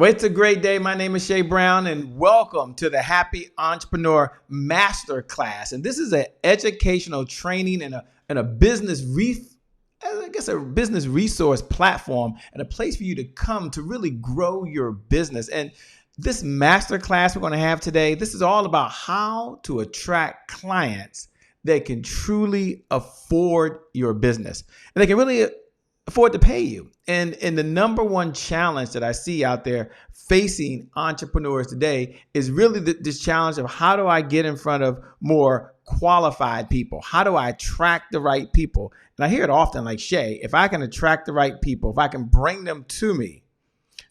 Well, it's a great day. My name is Shay Brown, and welcome to the Happy Entrepreneur MasterClass. And this is an educational training and a business a business resource platform and a place for you to come to really grow your business. And this masterclass we're going to have today, this is all about how to attract clients that can truly afford your business and they can really afford to pay you. And the number one challenge that I see out there facing entrepreneurs today is really this challenge of how do I get in front of more qualified people? How do I attract the right people? And I hear it often like, Shay, if I can attract the right people, if I can bring them to me,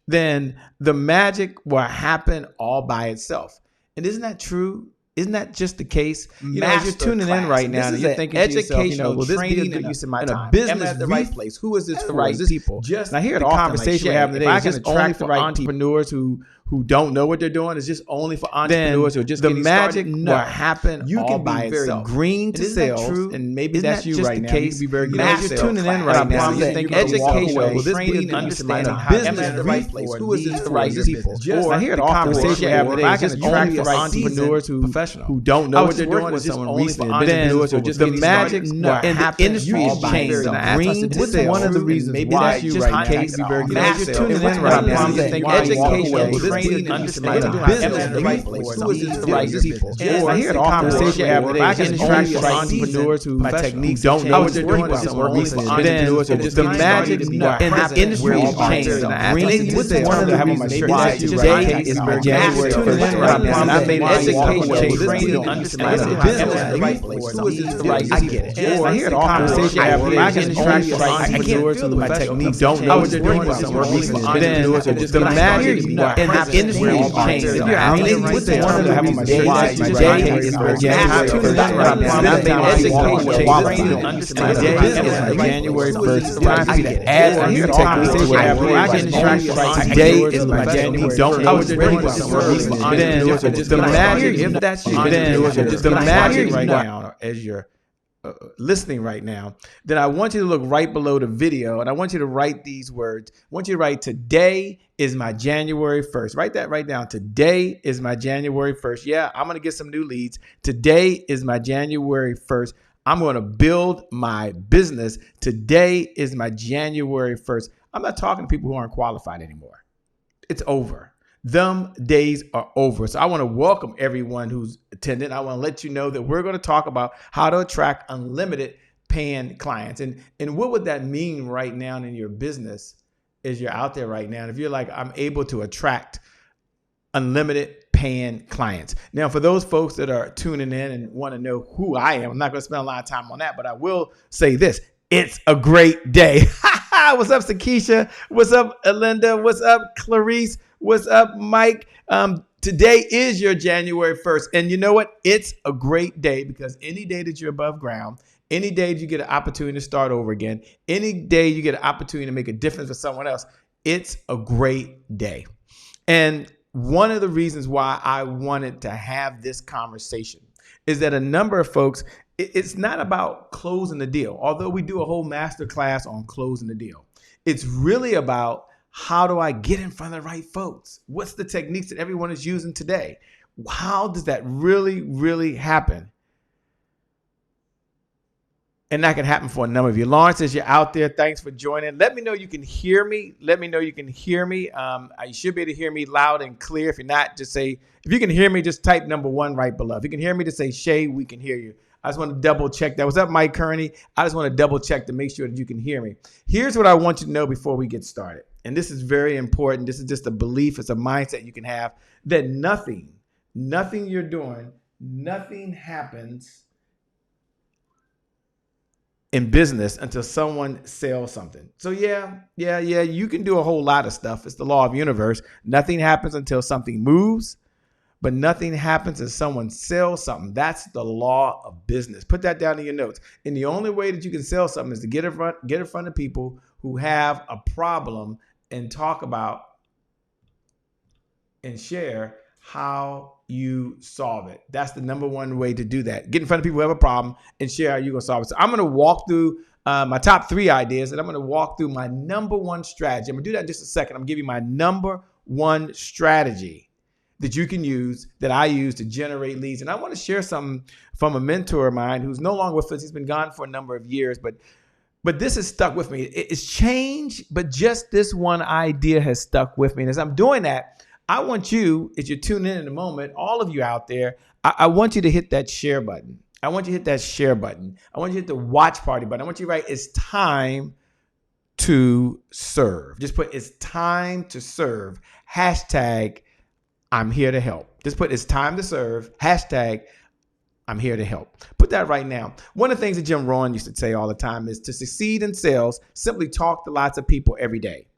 then the magic will happen all by itself. And isn't that true? Isn't that just the case? You know, as you're tuning in right now, and you're thinking educational training and use of my time. Business at the right place. Who is this for? Right people. And I hear the conversation we're having today is just only for entrepreneurs who don't know what they're doing. It's just only for entrepreneurs who are just getting started. The magic will happen. You can be very green to sales, and maybe that's you right now. You can be very green to sales. As you're tuning in right now, you're thinking educational training, understanding business at the right place. Who is this for? Right people. I hear the conversation we're having today is just only for entrepreneurs who don't know what they're doing. It's just only for entrepreneurs who are just getting started. The magic in the industry is changing. What's one of the reasons why it's just the case? As you're tuning in right now, you're thinking educational understanding business at the right place. Who is this the right people? I hear the conversation happening. If I can attract entrepreneurs who my techniques don't know what they're doing, it's only for entrepreneurs who just the magic in the industry is changing. What's one of the reasons why today is January 1st? I made education training understanding business at the right place. Who is this the right people? I hear the conversation happening. If I can attract entrepreneurs who my techniques don't know what they're doing, it's only for entrepreneurs who just the magic in the industry is changing. If you're out there right now, one of the reasons why today is January 1st. I made education training understanding business at January 1st. It's time for you to add a new technique. I can attract today is my January. Don't know what they're doing, it's only for entrepreneurs who just the magic. If that's you, the magic right now as you're listening right now, then I want you to look right below the video and I want you to write these words. I want you to write, today is my January 1st. Write that right down. Today is my January 1st. Yeah, I'm going to get some new leads. Today is my January 1st. I'm going to build my business. Today is my January 1st. I'm not talking to people who aren't qualified anymore. It's over. Them days are over. So I want to welcome everyone who's attending. I want to let you know that we're going to talk about how to attract unlimited paying clients. And what would that mean right now in your business as you're out there right now? And if you're like, I'm able to attract unlimited paying clients. Now, for those folks that are tuning in and want to know who I am, I'm not going to spend a lot of time on that, but I will say this. It's a great day. What's up, Sakisha? What's up, Alinda? What's up, Clarice? What's up, Mike? Today is your January 1st. And you know what? It's a great day because any day that you're above ground, any day that you get an opportunity to start over again, any day you get an opportunity to make a difference for someone else, it's a great day. And one of the reasons why I wanted to have this conversation is that a number of folks, it's not about closing the deal. Although we do a whole masterclass on closing the deal, it's really about how do I get in front of the right folks? What's the techniques that everyone is using today? How does that really, really happen? And that can happen for a number of you. Lawrence, as you're out there, thanks for joining. Let me know you can hear me. Let me know you can hear me. You should be able to hear me loud and clear. If you're not, just say, if you can hear me, just type number 1 right below. If you can hear me, just say, Shay, we can hear you. I just want to double check that. What's up, Mike Kearney? I just want to double check to make sure that you can hear me. Here's what I want you to know before we get started. And this is very important. This is just a belief. It's a mindset you can have that nothing you're doing, nothing happens in business until someone sells something. So yeah, you can do a whole lot of stuff. It's the law of universe. Nothing happens until something moves, but nothing happens until someone sells something. That's the law of business. Put that down in your notes. And the only way that you can sell something is to get in front of people who have a problem and talk about and share how you solve it. That's the number one way to do that. Get in front of people who have a problem and share how you're going to solve it. So I'm going to walk through my top 3 ideas, and I'm going to walk through my number 1 strategy. I'm going to do that in just a second. I'm going to give you my number one strategy that you can use, that I use to generate leads. And I want to share something from a mentor of mine who's no longer with us. He's been gone for a number of years, but this has stuck with me. It's changed, but just this one idea has stuck with me. And as I'm doing that, I want you, as you tune in a moment, all of you out there, I want you to hit that share button. I want you to hit that share button. I want you to hit the watch party button. I want you to write, it's time to serve. Just put, it's time to serve. Hashtag, I'm here to help. Just put, it's time to serve. Hashtag, I'm here to help. Put that right now. One of the things that Jim Rohn used to say all the time is to succeed in sales, simply talk to lots of people every day.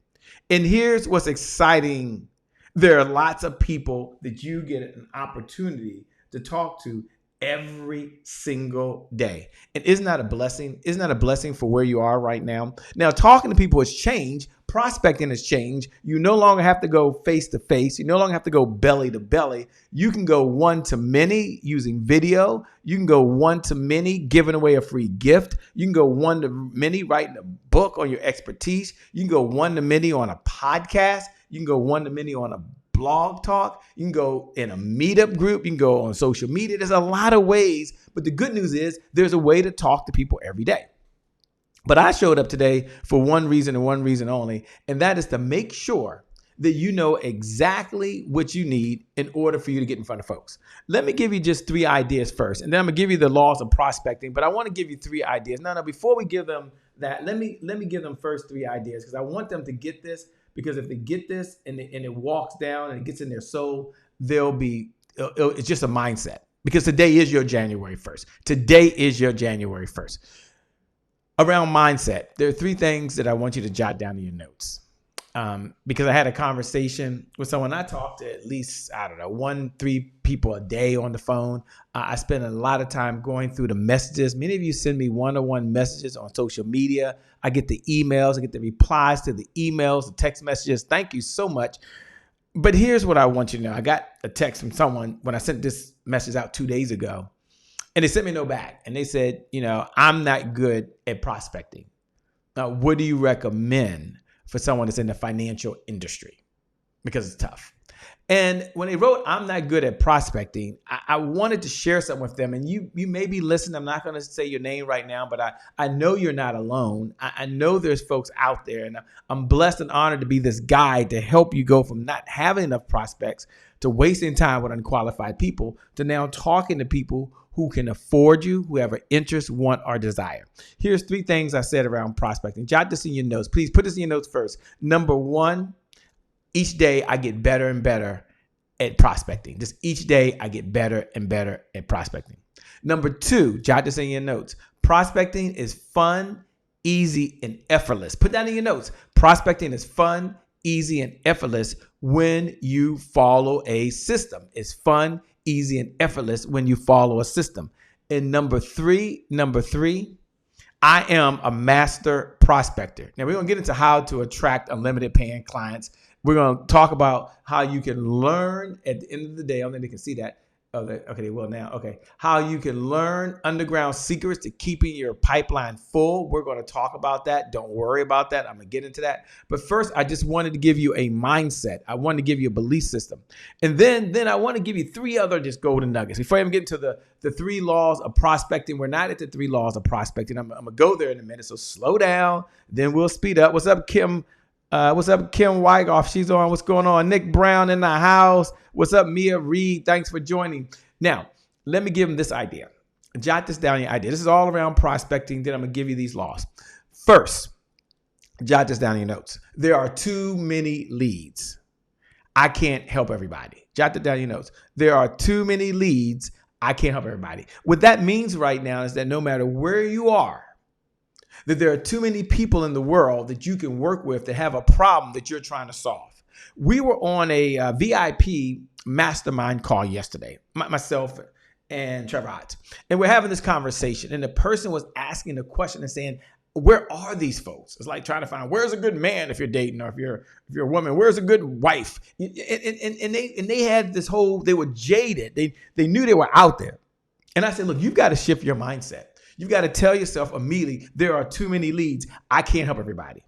And here's what's exciting. There are lots of people that you get an opportunity to talk to every single day. And isn't that a blessing? Isn't that a blessing for where you are right now? Now, talking to people has changed. Prospecting has changed. You no longer have to go face to face. You no longer have to go belly to belly. You can go one to many using video. You can go one to many giving away a free gift. You can go one to many writing a book on your expertise. You can go one to many on a podcast. You can go one to many on a blog talk. You can go in a meetup group. You can go on social media. There's a lot of ways, but the good news is there's a way to talk to people every day. But I showed up today for one reason and one reason only, and that is to make sure that you know exactly what you need in order for you to get in front of folks. Let me give you just 3 ideas first, and then I'm gonna give you the laws of prospecting, but I wanna give you 3 ideas. Now, before we give them that, let me give them first 3 ideas, because I want them to get this. Because if they get this and it walks down and it gets in their soul, it's just a mindset. Because today is your January 1st. Today is your January 1st. Around mindset, there are 3 things that I want you to jot down in your notes. Because I had a conversation with someone. I talked to at least, 1-3 people a day on the phone. I spend a lot of time going through the messages. Many of you send me one-on-one messages on social media. I get the emails. I get the replies to the emails, the text messages. Thank you so much. But here's what I want you to know. I got a text from someone when I sent this message out 2 days ago, and they sent me no back. And they said, I'm not good at prospecting. Now, what do you recommend for someone that's in the financial industry? Because it's tough. And when they wrote, I'm not good at prospecting, I wanted to share something with them. And you may be listening. I'm not going to say your name right now, but I know you're not alone. I know there's folks out there, and I'm blessed and honored to be this guide to help you go from not having enough prospects to wasting time with unqualified people to now talking to people who can afford you, who have an interest, want, or desire. Here's 3 things I said around prospecting. Jot this in your notes. Please put this in your notes first. Number 1, each day I get better and better at prospecting. Just each day I get better and better at prospecting. Number 2, jot this in your notes. Prospecting is fun, easy, and effortless. Put that in your notes. Prospecting is fun, easy, and effortless when you follow a system. It's fun, easy, and effortless when you follow a system. And number three, I am a master prospector. Now we're going to get into how to attract unlimited paying clients. We're going to talk about how you can learn at the end of the day. I don't think they can see that. Okay, they will now. Okay. How you can learn underground secrets to keeping your pipeline full. We're going to talk about that. Don't worry about that. I'm going to get into that. But first, I just wanted to give you a mindset. I wanted to give you a belief system. And then I want to give you 3 other just golden nuggets. Before I even get into the 3 laws of prospecting, we're not at the 3 laws of prospecting. I'm going to go there in a minute. So slow down. Then we'll speed up. What's up, Kim? What's up, Kim Wygoff? She's on. What's going on? Nick Brown in the house. What's up, Mia Reed? Thanks for joining. Now, let me give them this idea. Jot this down, your idea. This is all around prospecting. Then I'm going to give you these laws. First, jot this down in your notes. There are too many leads. I can't help everybody. Jot that down in your notes. There are too many leads. I can't help everybody. What that means right now is that no matter where you are, that there are too many people in the world that you can work with that have a problem that you're trying to solve. We were on a VIP mastermind call yesterday, myself and Trevor Hotz, and we're having this conversation. And the person was asking a question and saying, where are these folks? It's like trying to find, where's a good man if you're dating, or if you're a woman, where's a good wife? And they had this whole, they were jaded. They knew they were out there. And I said, look, you've got to shift your mindset. You've got to tell yourself immediately, there are too many leads. I can't help everybody.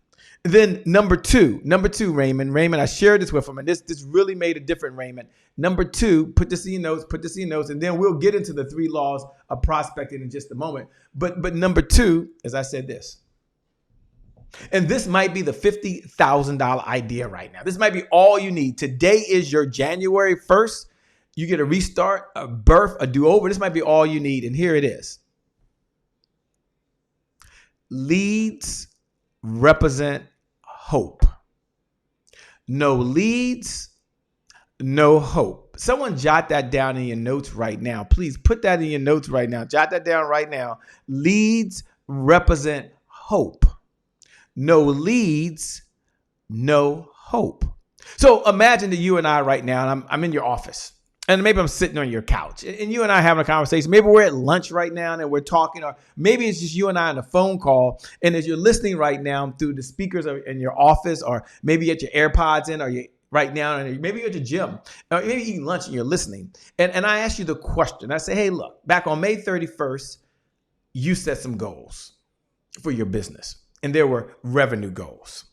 Then number two, Raymond, I shared this with him, and this really made a difference, Raymond. Number two, put this in your notes, and then we'll get into the 3 laws of prospecting in just a moment. But number two, as I said this, and this might be the $50,000 idea right now. This might be all you need. Today is your January 1st. You get a restart, a birth, a do-over. This might be all you need, and here it is. Leads represent hope. No leads, no hope. Someone jot that down in your notes right now. Please put that in your notes right now. Jot that down right now. Leads represent hope. No leads, no hope. So imagine that you and I right now, and I'm in your office. And maybe I'm sitting on your couch and you and I having a conversation. Maybe we're at lunch right now and we're talking, or maybe it's just you and I on a phone call. And as you're listening right now through the speakers in your office, or maybe you get your AirPods in, or you right now, and maybe you're at the gym, or maybe eating lunch and you're listening. And I ask you the question. I say, hey, look, back on May 31st, you set some goals for your business, and there were revenue goals.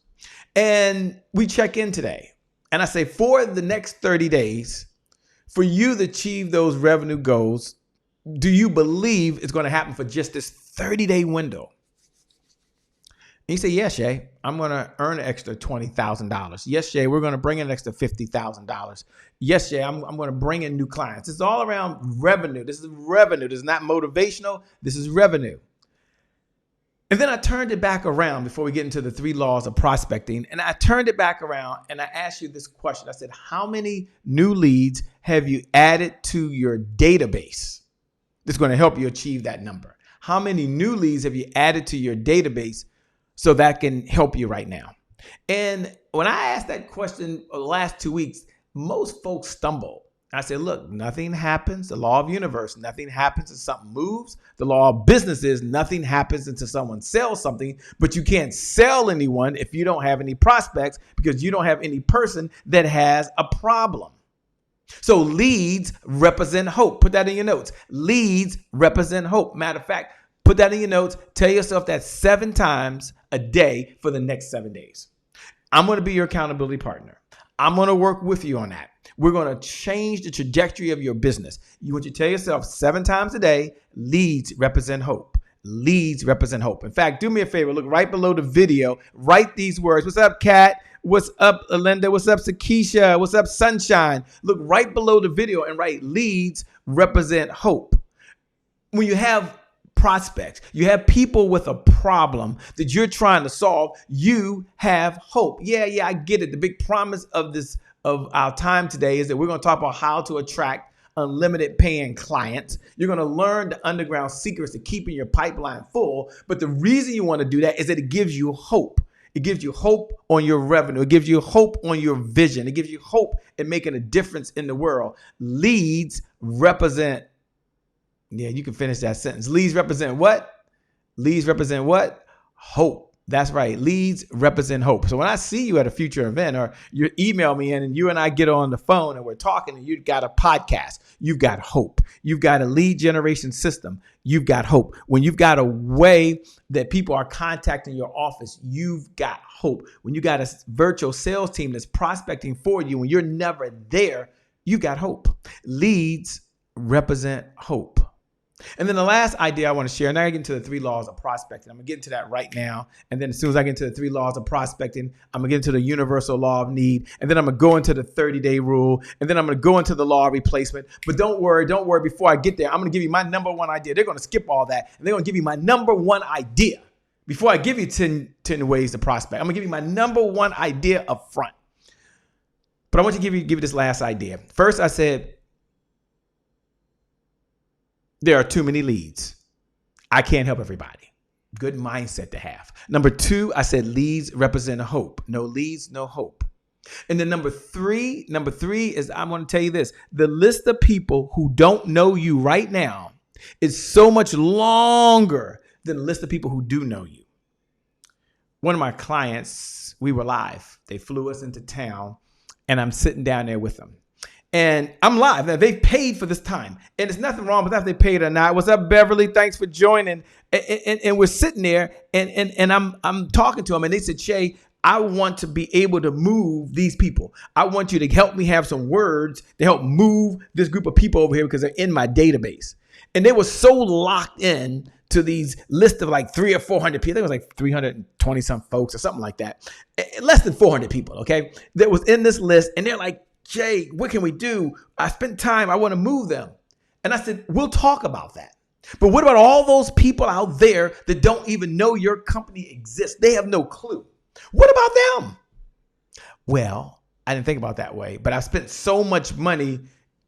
And we check in today. And I say, for the next 30 days, for you to achieve those revenue goals, do you believe it's going to happen for just this 30-day window? And you say, yes, Shay, I'm going to earn an extra $20,000. Yes, Shay, we're going to bring in an extra $50,000. Yes, Shay, I'm going to bring in new clients. It's all around revenue. This is revenue. This is not motivational. This is revenue. And then I turned it back around before we get into the 3 laws of prospecting. And I turned it back around and I asked you this question. I said, how many new leads have you added to your database? This is going to help you achieve that number. How many new leads have you added to your database so that can help you right now? And when I asked that question the last 2 weeks, most folks stumble. I said, look, nothing happens. The law of universe, nothing happens until something moves. The law of business is nothing happens until someone sells something, but you can't sell anyone if you don't have any prospects, because you don't have any person that has a problem. So leads represent hope. Put that in your notes. Leads represent hope. Matter of fact, put that in your notes. Tell yourself that 7 times a day for the next 7 days. I'm going to be your accountability partner. I'm going to work with you on that. We're going to change the trajectory of your business. You want to tell yourself 7 times a day, leads represent hope. Leads represent hope. In fact, do me a favor. Look right below the video. Write these words. What's up, Kat? What's up, Linda? What's up, Sakisha? What's up, Sunshine? Look right below the video and write leads represent hope. When you have prospects, you have people with a problem that you're trying to solve, you have hope. Yeah, I get it. The big promise of our time today is that we're going to talk about how to attract unlimited paying clients. You're going to learn the underground secrets to keeping your pipeline full. But the reason you want to do that is that it gives you hope. It gives you hope on your revenue. It gives you hope on your vision. It gives you hope in making a difference in the world. Leads represent, you can finish that sentence. Leads represent what? Leads represent what? Hope. That's right. Leads represent hope. So when I see you at a future event, or you email me in and you and I get on the phone and we're talking, and you've got a podcast, you've got hope. You've got a lead generation system. You've got hope. When you've got a way that people are contacting your office, you've got hope. When you got a virtual sales team that's prospecting for you, when you're never there, you got hope. Leads represent hope. And then the last idea I want to share, and I get into the 3 laws of prospecting. I'm going to get into that right now. And then as soon as I get into the 3 laws of prospecting, I'm going to get into the universal law of need. And then I'm going to go into the 30-day rule. And then I'm going to go into the law of replacement. But don't worry. Before I get there, I'm going to give you my number 1 idea. They're going to skip all that. And they're going to give you my number 1 idea. Before I give you 10 ways to prospect, I'm going to give you my number 1 idea up front. But I want to give you this last idea. First, I said, there are too many leads. I can't help everybody. Good mindset to have. Number 2, I said leads represent hope. No leads, no hope. And then number three is, I'm going to tell you this. The list of people who don't know you right now is so much longer than the list of people who do know you. One of my clients, we were live. They flew us into town and I'm sitting down there with them. And I'm live. Now, they've paid for this time. And there's nothing wrong with that if they paid or not. What's up, Beverly? Thanks for joining. And we're sitting there and I'm talking to them. And they said, Shay, I want to be able to move these people. I want you to help me have some words to help move this group of people over here because they're in my database. And they were so locked in to these lists of like 300 or 400 people. I think it was like 320 some folks or something like that. Less than 400 people, okay, that was in this list. And they're like, Jay, what can we do? I spent time. I want to move them. And I said, we'll talk about that. But what about all those people out there that don't even know your company exists? They have no clue. What about them? Well, I didn't think about it that way, but I spent so much money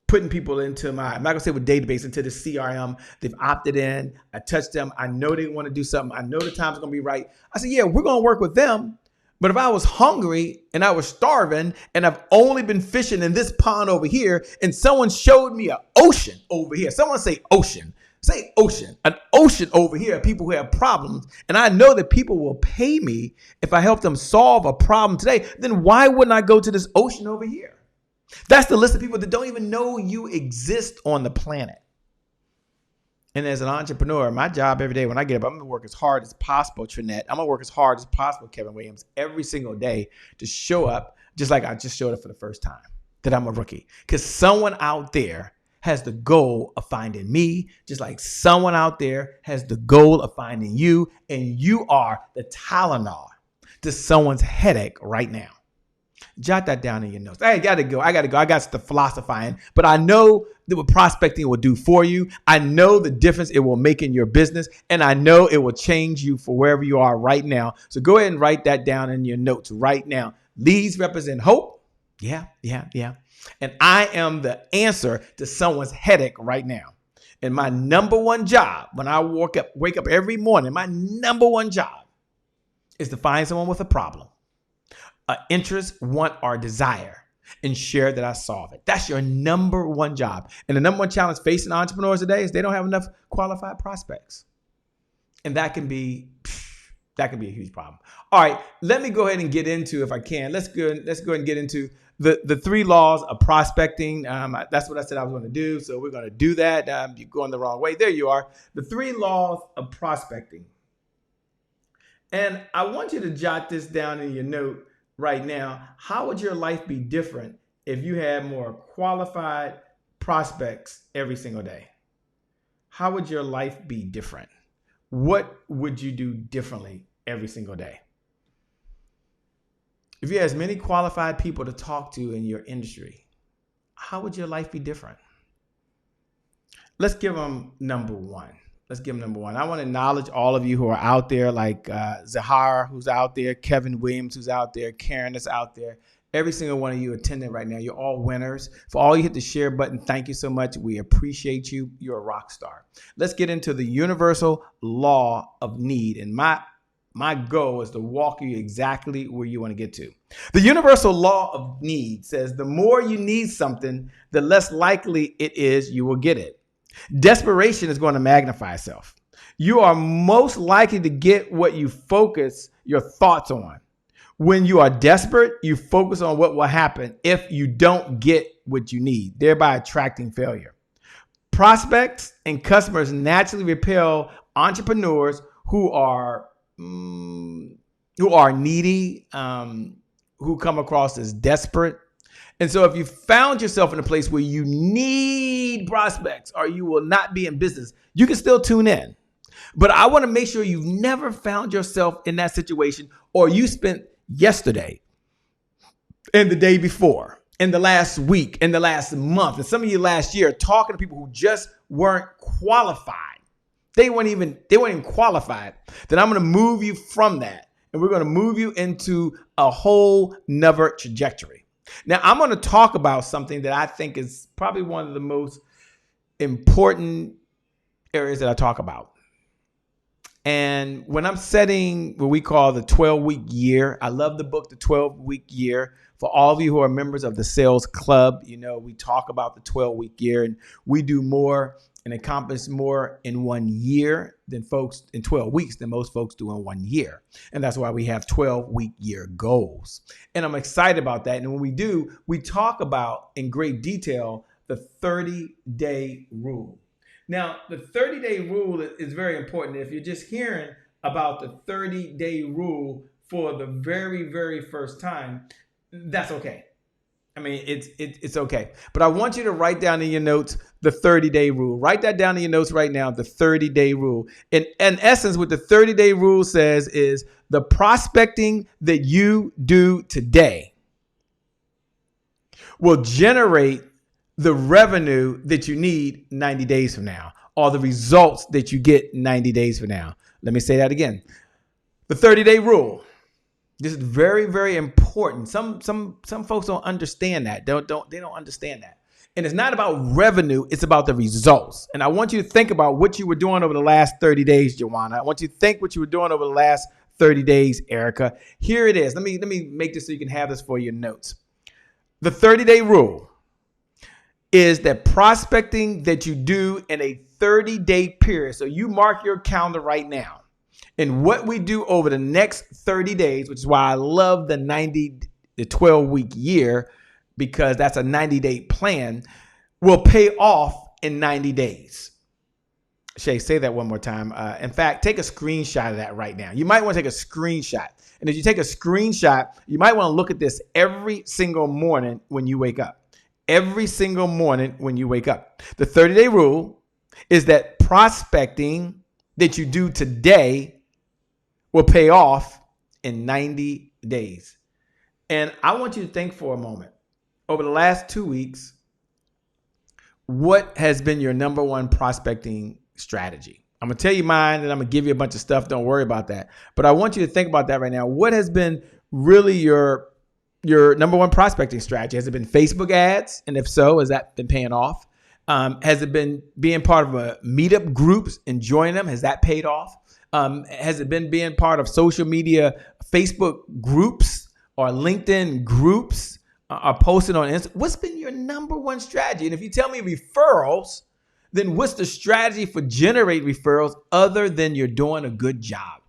putting people into I'm not going to say with database, into the CRM. They've opted in. I touched them. I know they want to do something. I know the time's going to be right. I said, yeah, we're going to work with them. But if I was hungry and I was starving and I've only been fishing in this pond over here and someone showed me an ocean over here, someone say ocean. Say ocean, an ocean over here, people who have problems. And I know that people will pay me if I help them solve a problem today. Then why wouldn't I go to this ocean over here? That's the list of people that don't even know you exist on the planet. And as an entrepreneur, my job every day when I get up, I'm going to work as hard as possible, Trinette. I'm going to work as hard as possible, Kevin Williams, every single day to show up just like I just showed up for the first time, that I'm a rookie. Because someone out there has the goal of finding me, just like someone out there has the goal of finding you, and you are the Tylenol to someone's headache right now. Jot that down in your notes. I got to go. I got the philosophizing, but I know that what prospecting will do for you. I know the difference it will make in your business, and I know it will change you for wherever you are right now. So go ahead and write that down in your notes right now. Leads represent hope. Yeah. And I am the answer to someone's headache right now. And my number one job when I wake up every morning, my number one job is to find someone with a problem, an interest, want, or desire, and share that I solve it. That's your number one job. And the number one challenge facing entrepreneurs today is they don't have enough qualified prospects. And that can be a huge problem. All right, let me go ahead and get into, if I can, let's go ahead and get into the 3 laws of prospecting. That's what I said I was going to do. So we're going to do that. You're going the wrong way. There you are. The 3 laws of prospecting. And I want you to jot this down in your note right now. How would your life be different if you had more qualified prospects every single day? How would your life be different? What would you do differently every single day? If you had as many qualified people to talk to in your industry, how would your life be different? Let's give them number one. I want to acknowledge all of you who are out there, like Zahara, who's out there, Kevin Williams, who's out there, Karen, that's out there. Every single one of you attending right now, you're all winners. For all you hit the share button, thank you so much. We appreciate you. You're a rock star. Let's get into the universal law of need. And my goal is to walk you exactly where you want to get to. The universal law of need says the more you need something, the less likely it is you will get it. Desperation is going to magnify itself. You are most likely to get what you focus your thoughts on. When you are desperate, you focus on what will happen if you don't get what you need, thereby attracting failure. Prospects and customers naturally repel entrepreneurs who are needy, who come across as desperate. And so if you found yourself in a place where you need prospects or you will not be in business, you can still tune in. But I want to make sure you've never found yourself in that situation, or you spent yesterday and the day before, in the last week, in the last month, and some of you last year talking to people who just weren't qualified. They weren't even qualified. Then I'm going to move you from that, and we're going to move you into a whole nother trajectory. Now, I'm going to talk about something that I think is probably one of the most important areas that I talk about. And when I'm setting what we call the 12-week year, I love the book, The 12-Week Year. For all of you who are members of the Sales Club, you know, we talk about the 12-week year, and we do more and accomplish more in 1 year than folks in 12 weeks than most folks do in 1 year. And that's why we have 12-week year goals. And I'm excited about that. And when we do, we talk about in great detail the 30-day rule. Now, the 30-day rule is very important. If you're just hearing about the 30-day rule for the very, very first time, that's okay. I mean, it's okay. But I want you to write down in your notes the 30-day rule. Write that down in your notes right now, the 30-day rule. In essence, what the 30-day rule says is the prospecting that you do today will generate the revenue that you need 90 days from now, or the results that you get 90 days from now. Let me say that again. The 30-day rule. This is very, very important. Some folks don't understand that. They don't understand that. And it's not about revenue, it's about the results. And I want you to think about what you were doing over the last 30 days, Joanna. I want you to think what you were doing over the last 30 days, Erica. Here it is. Let me make this so you can have this for your notes. The 30-day rule is that prospecting that you do in a 30-day period. So you mark your calendar right now. And what we do over the next 30 days, which is why I love the 12-week year, because that's a 90-day plan, will pay off in 90 days. Shay, say that one more time. In fact, take a screenshot of that right now. You might want to take a screenshot. And if you take a screenshot, you might want to look at this every single morning when you wake up. Every single morning when you wake up. The 30-day rule is that prospecting that you do today will pay off in 90 days. And I want you to think for a moment. Over the last 2 weeks, what has been your number one prospecting strategy? I'm going to tell you mine, and I'm going to give you a bunch of stuff. Don't worry about that. But I want you to think about that right now. What has been really your number one prospecting strategy? Has it been Facebook ads? And if so, has that been paying off? Has it been being part of a meetup groups and joining them? Has that paid off? Has it been being part of social media, Facebook groups or LinkedIn groups, or posting on Instagram? What's been your number one strategy? And if you tell me referrals, then what's the strategy for generate referrals other than you're doing a good job?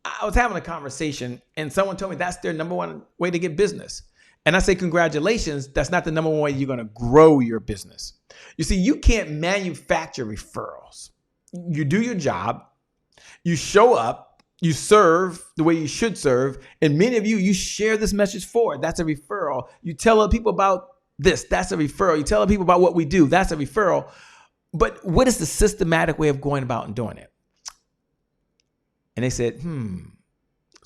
I was having a conversation and someone told me that's their number one way to get business. And I say, congratulations, that's not the number one way you're going to grow your business. You see, you can't manufacture referrals. You do your job. You show up, you serve the way you should serve, and many of you share this message forward. That's a referral. You tell other people about this. That's a referral. You tell other people about what we do. That's a referral. But what is the systematic way of going about and doing it? And they said,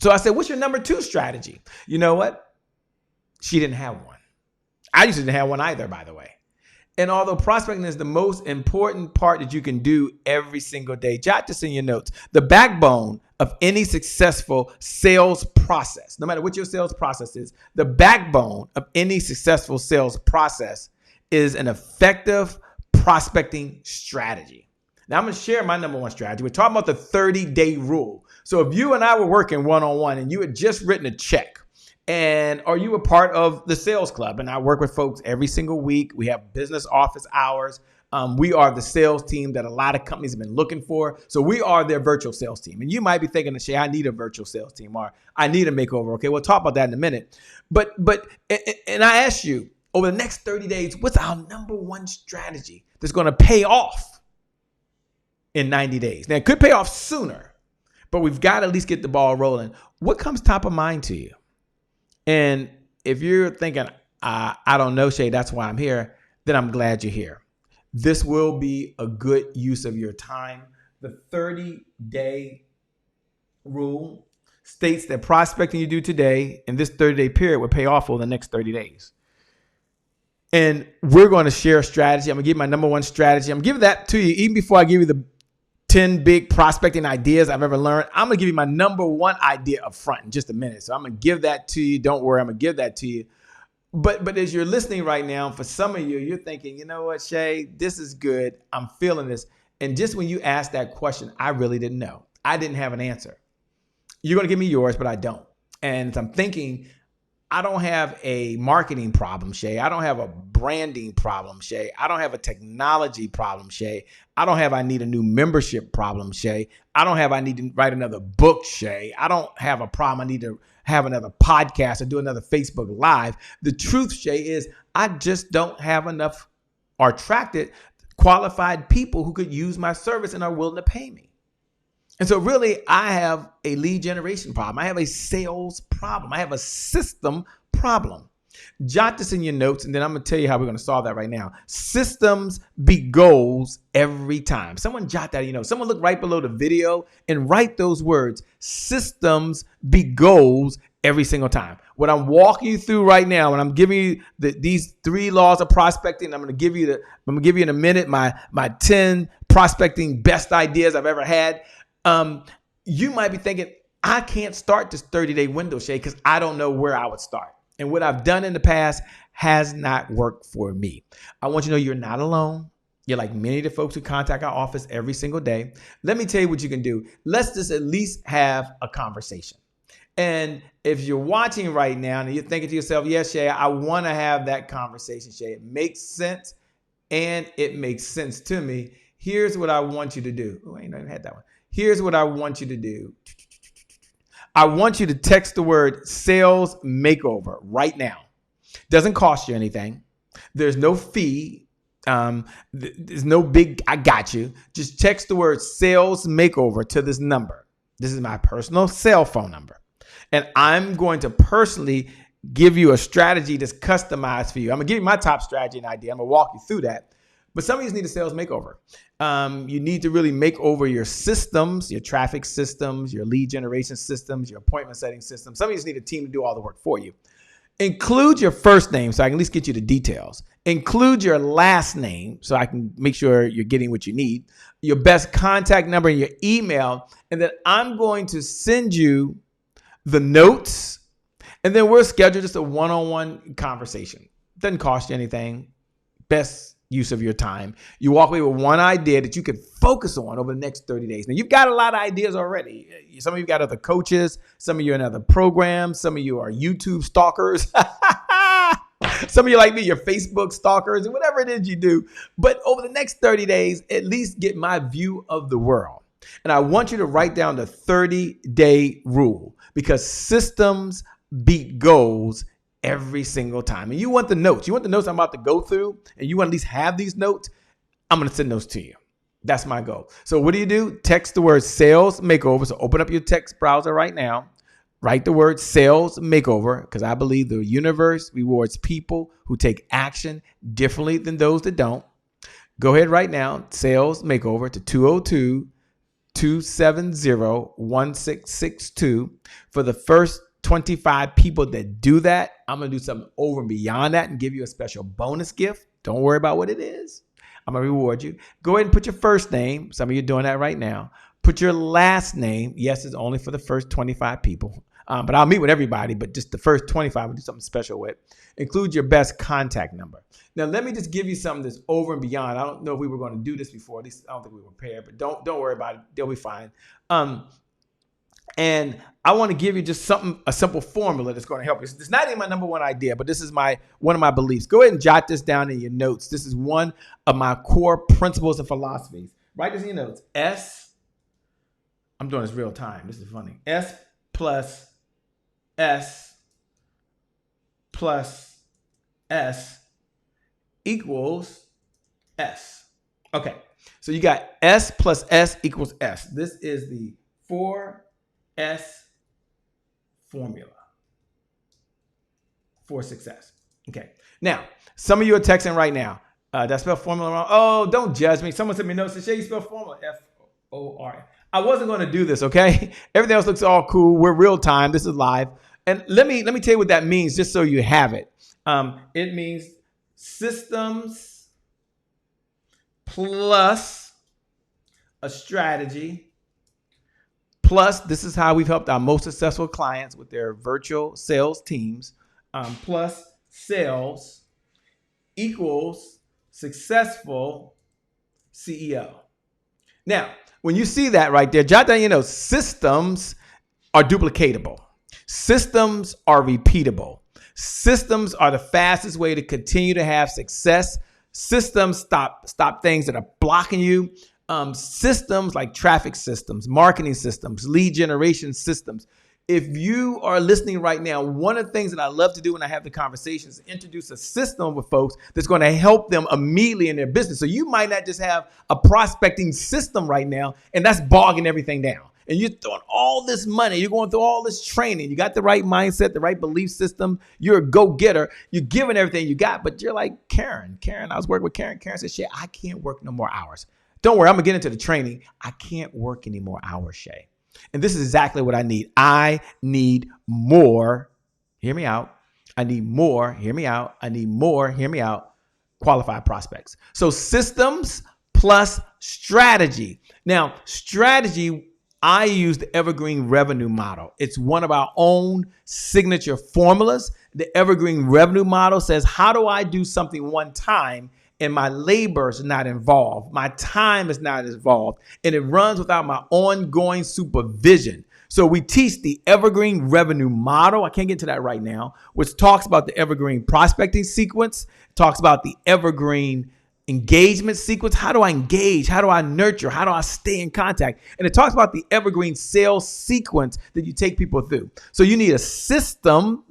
So I said, what's your number two strategy? You know what? She didn't have one. I used to didn't have one either, by the way. And although prospecting is the most important part that you can do every single day, jot this in your notes. The backbone of any successful sales process, no matter what your sales process is, the backbone of any successful sales process is an effective prospecting strategy. Now I'm going to share my number one strategy. We're talking about the 30-day rule. So if you and I were working one-on-one and you had just written a check, and are you a part of the sales club? And I work with folks every single week. We have business office hours. We are the sales team that a lot of companies have been looking for. So we are their virtual sales team. And you might be thinking, Shay, I need a virtual sales team, or I need a makeover. Okay, we'll talk about that in a minute. But I ask you, over the next 30 days, what's our number one strategy that's going to pay off in 90 days? Now, it could pay off sooner, but we've got to at least get the ball rolling. What comes top of mind to you? And if you're thinking, I don't know, Shay, that's why I'm here, then I'm glad you're here. This will be a good use of your time. The 30-day rule states that prospecting you do today in this 30-day period will pay off over the next 30 days. And we're going to share a strategy. I'm going to give you my number one strategy. I'm going to give that to you even before I give you the 10 big prospecting ideas I've ever learned. I'm going to give you my number one idea up front in just a minute. So I'm going to give that to you. Don't worry. I'm going to give that to you. But as you're listening right now, for some of you, you're thinking, you know what, Shay, this is good. I'm feeling this. And just when you asked that question, I really didn't know. I didn't have an answer. You're going to give me yours, but I don't. And I'm thinking, I don't have a marketing problem, Shay. I don't have a branding problem, Shay. I don't have a technology problem, Shay. I don't have I need a new membership problem, Shay. I don't have I need to write another book, Shay. I don't have a problem. I need to have another podcast or do another Facebook Live. The truth, Shay, is I just don't have enough or attracted qualified people who could use my service and are willing to pay me. And so really, I have a lead generation problem. I have a sales problem. I have a system problem. Jot this in your notes, and then I'm going to tell you how we're going to solve that right now. Systems beat goals every time. Someone jot that, someone look right below the video and write those words. Systems beat goals every single time. What I'm walking you through right now, and I'm giving you these 3 laws of prospecting, I'm going to give you in a minute my 10 prospecting best ideas I've ever had. You might be thinking, I can't start this 30-day window, Shay, because I don't know where I would start. And what I've done in the past has not worked for me. I want you to know you're not alone. You're like many of the folks who contact our office every single day. Let me tell you what you can do. Let's just at least have a conversation. And if you're watching right now and you're thinking to yourself, yes, Shay, I want to have that conversation, Shay. It makes sense and it makes sense to me. Here's what I want you to do. Oh, I ain't even had that one. Here's what I want you to do. I want you to text the word sales makeover right now. Doesn't cost you anything. There's no fee. There's no big, I got you. Just text the word sales makeover to this number. This is my personal cell phone number. And I'm going to personally give you a strategy that's customized for you. I'm going to give you my top strategy and idea. I'm going to walk you through that. But some of you need a sales makeover. You need to really make over your systems, your traffic systems, your lead generation systems, your appointment setting systems. Some of you just need a team to do all the work for you. Include your first name so I can at least get you the details. Include your last name so I can make sure you're getting what you need. Your best contact number and your email. And then I'm going to send you the notes. And then we'll schedule just a one-on-one conversation. Doesn't cost you anything. Best use of your time. You walk away with one idea that you can focus on over the next 30 days. Now, you've got a lot of ideas already. Some of you got other coaches. Some of you are in other programs. Some of you are YouTube stalkers. Some of you like me, you're Facebook stalkers and whatever it is you do. But over the next 30 days, at least get my view of the world. And I want you to write down the 30-day rule because systems beat goals every single time. And you want the notes. You want the notes I'm about to go through, and you want to at least have these notes. I'm going to send those to you. That's my goal. So what do? Text the word sales makeover. So open up your text browser right now. Write the word sales makeover because I believe the universe rewards people who take action differently than those that don't. Go ahead right now. Sales makeover to 202-270-1662. For the first 25 people that do that, I'm going to do something over and beyond that and give you a special bonus gift. Don't worry about what it is. I'm going to reward you. Go ahead and put your first name. Some of you are doing that right now. Put your last name. Yes, it's only for the first 25 people. But I'll meet with everybody, but just the first 25 we'll do something special with. Include your best contact number. Now, let me just give you something that's over and beyond. I don't know if we were going to do this before. At least I don't think we were prepared, but don't worry about it. They'll be fine. And I want to give you just a simple formula that's going to help you. It's not even my number one idea, but this is one of my beliefs. Go ahead and jot this down in your notes. This is one of my core principles and philosophies. Write this in your notes. I'm doing this real time. This is funny. S plus S plus S equals S. Okay. So you got S plus S equals S. This is the 4S formula for success. Okay. Now, some of you are texting right now. Did I spell formula wrong? Oh, don't judge me. Someone sent me notes. Say, you spell formula F-O-R. I wasn't going to do this, okay? Everything else looks all cool. We're real time. This is live. And let me tell you what that means just so you have it. It means systems plus a strategy plus, this is how we've helped our most successful clients with their virtual sales teams, plus sales equals successful CEO. Now, when you see that right there, jot down, systems are duplicatable. Systems are repeatable. Systems are the fastest way to continue to have success. Systems stop things that are blocking you. Systems like traffic systems, marketing systems, lead generation systems. If you are listening right now, one of the things that I love to do when I have the conversations is introduce a system with folks that's going to help them immediately in their business. So you might not just have a prospecting system right now, and that's bogging everything down. and you're throwing all this money, you're going through all this training, you got the right mindset, the right belief system, you're a go-getter, you're giving everything you got, but you're like Karen, I was working with Karen said, Shay, I can't work no more hours. Don't worry, I'm gonna get into the training. I can't work any more hours, Shay. And this is exactly what I need. I need more, hear me out. I need more, hear me out. I need more, hear me out, qualified prospects. So systems plus strategy. Now, strategy, I use the evergreen revenue model. It's one of our own signature formulas. The evergreen revenue model says, how do I do something one time and my labor is not involved, my time is not involved, and it runs without my ongoing supervision? So we teach the evergreen revenue model. I can't get into that right now, which talks about the evergreen prospecting sequence, talks about the evergreen engagement sequence. How do I engage? How do I nurture? How do I stay in contact? And it talks about the evergreen sales sequence that you take people through. So you need a system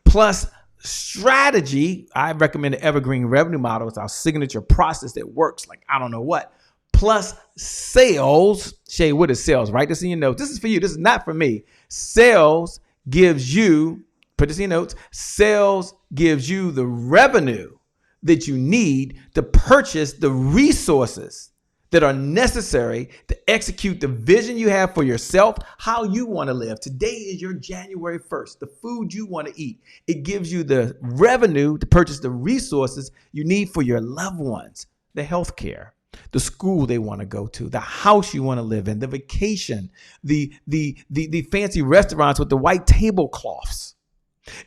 plus strategy. I recommend the evergreen revenue model. It's our signature process that works like I don't know what. Plus sales. Shay, what is sales? Write this in your notes. This is for you. This is not for me. Sales gives you, put this in your notes, sales gives you the revenue that you need to purchase the resources that are necessary to execute the vision you have for yourself, how you want to live. Today is your January 1st, the food you want to eat. It gives you the revenue to purchase the resources you need for your loved ones, the health care, the school they want to go to, the house you want to live in, the vacation, the fancy restaurants with the white tablecloths.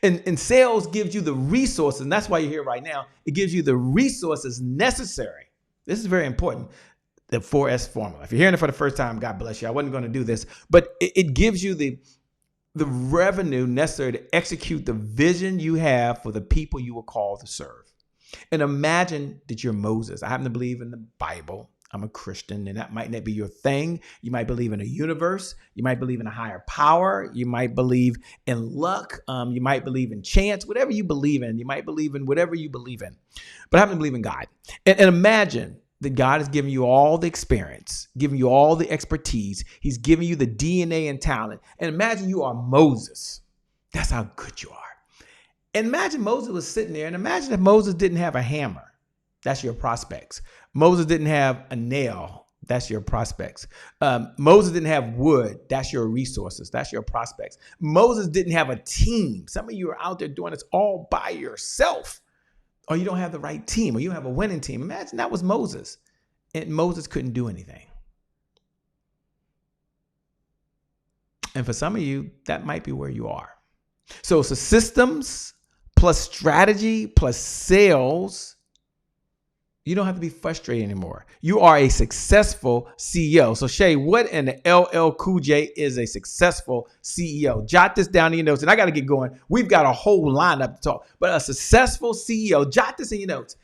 And sales gives you the resources, and that's why you're here right now. It gives you the resources necessary. This is very important. The 4S formula. If you're hearing it for the first time, God bless you. I wasn't going to do this, but it gives you the revenue necessary to execute the vision you have for the people you were called to serve. And imagine that you're Moses. I happen to believe in the Bible. I'm a Christian, and that might not be your thing. You might believe in a universe. You might believe in a higher power. You might believe in luck. You might believe in chance, whatever you believe in. You might believe in whatever you believe in. But I happen to believe in God. And imagine that God has given you all the experience, given you all the expertise. He's given you the DNA and talent. And imagine you are Moses. That's how good you are. And imagine Moses was sitting there, and imagine if Moses didn't have a hammer. That's your prospects. Moses didn't have a nail. That's your prospects. Moses didn't have wood. That's your resources. That's your prospects. Moses didn't have a team. Some of you are out there doing this all by yourself, or you don't have the right team, or you don't have a winning team. Imagine that was Moses, and Moses couldn't do anything. And for some of you, that might be where you are. So it's a systems plus strategy plus sales. You don't have to be frustrated anymore. You are a successful CEO. So Shay, what in the LL Cool J is a successful CEO? Jot this down in your notes, and I got to get going. We've got a whole lineup to talk. But a successful CEO, jot this in your notes,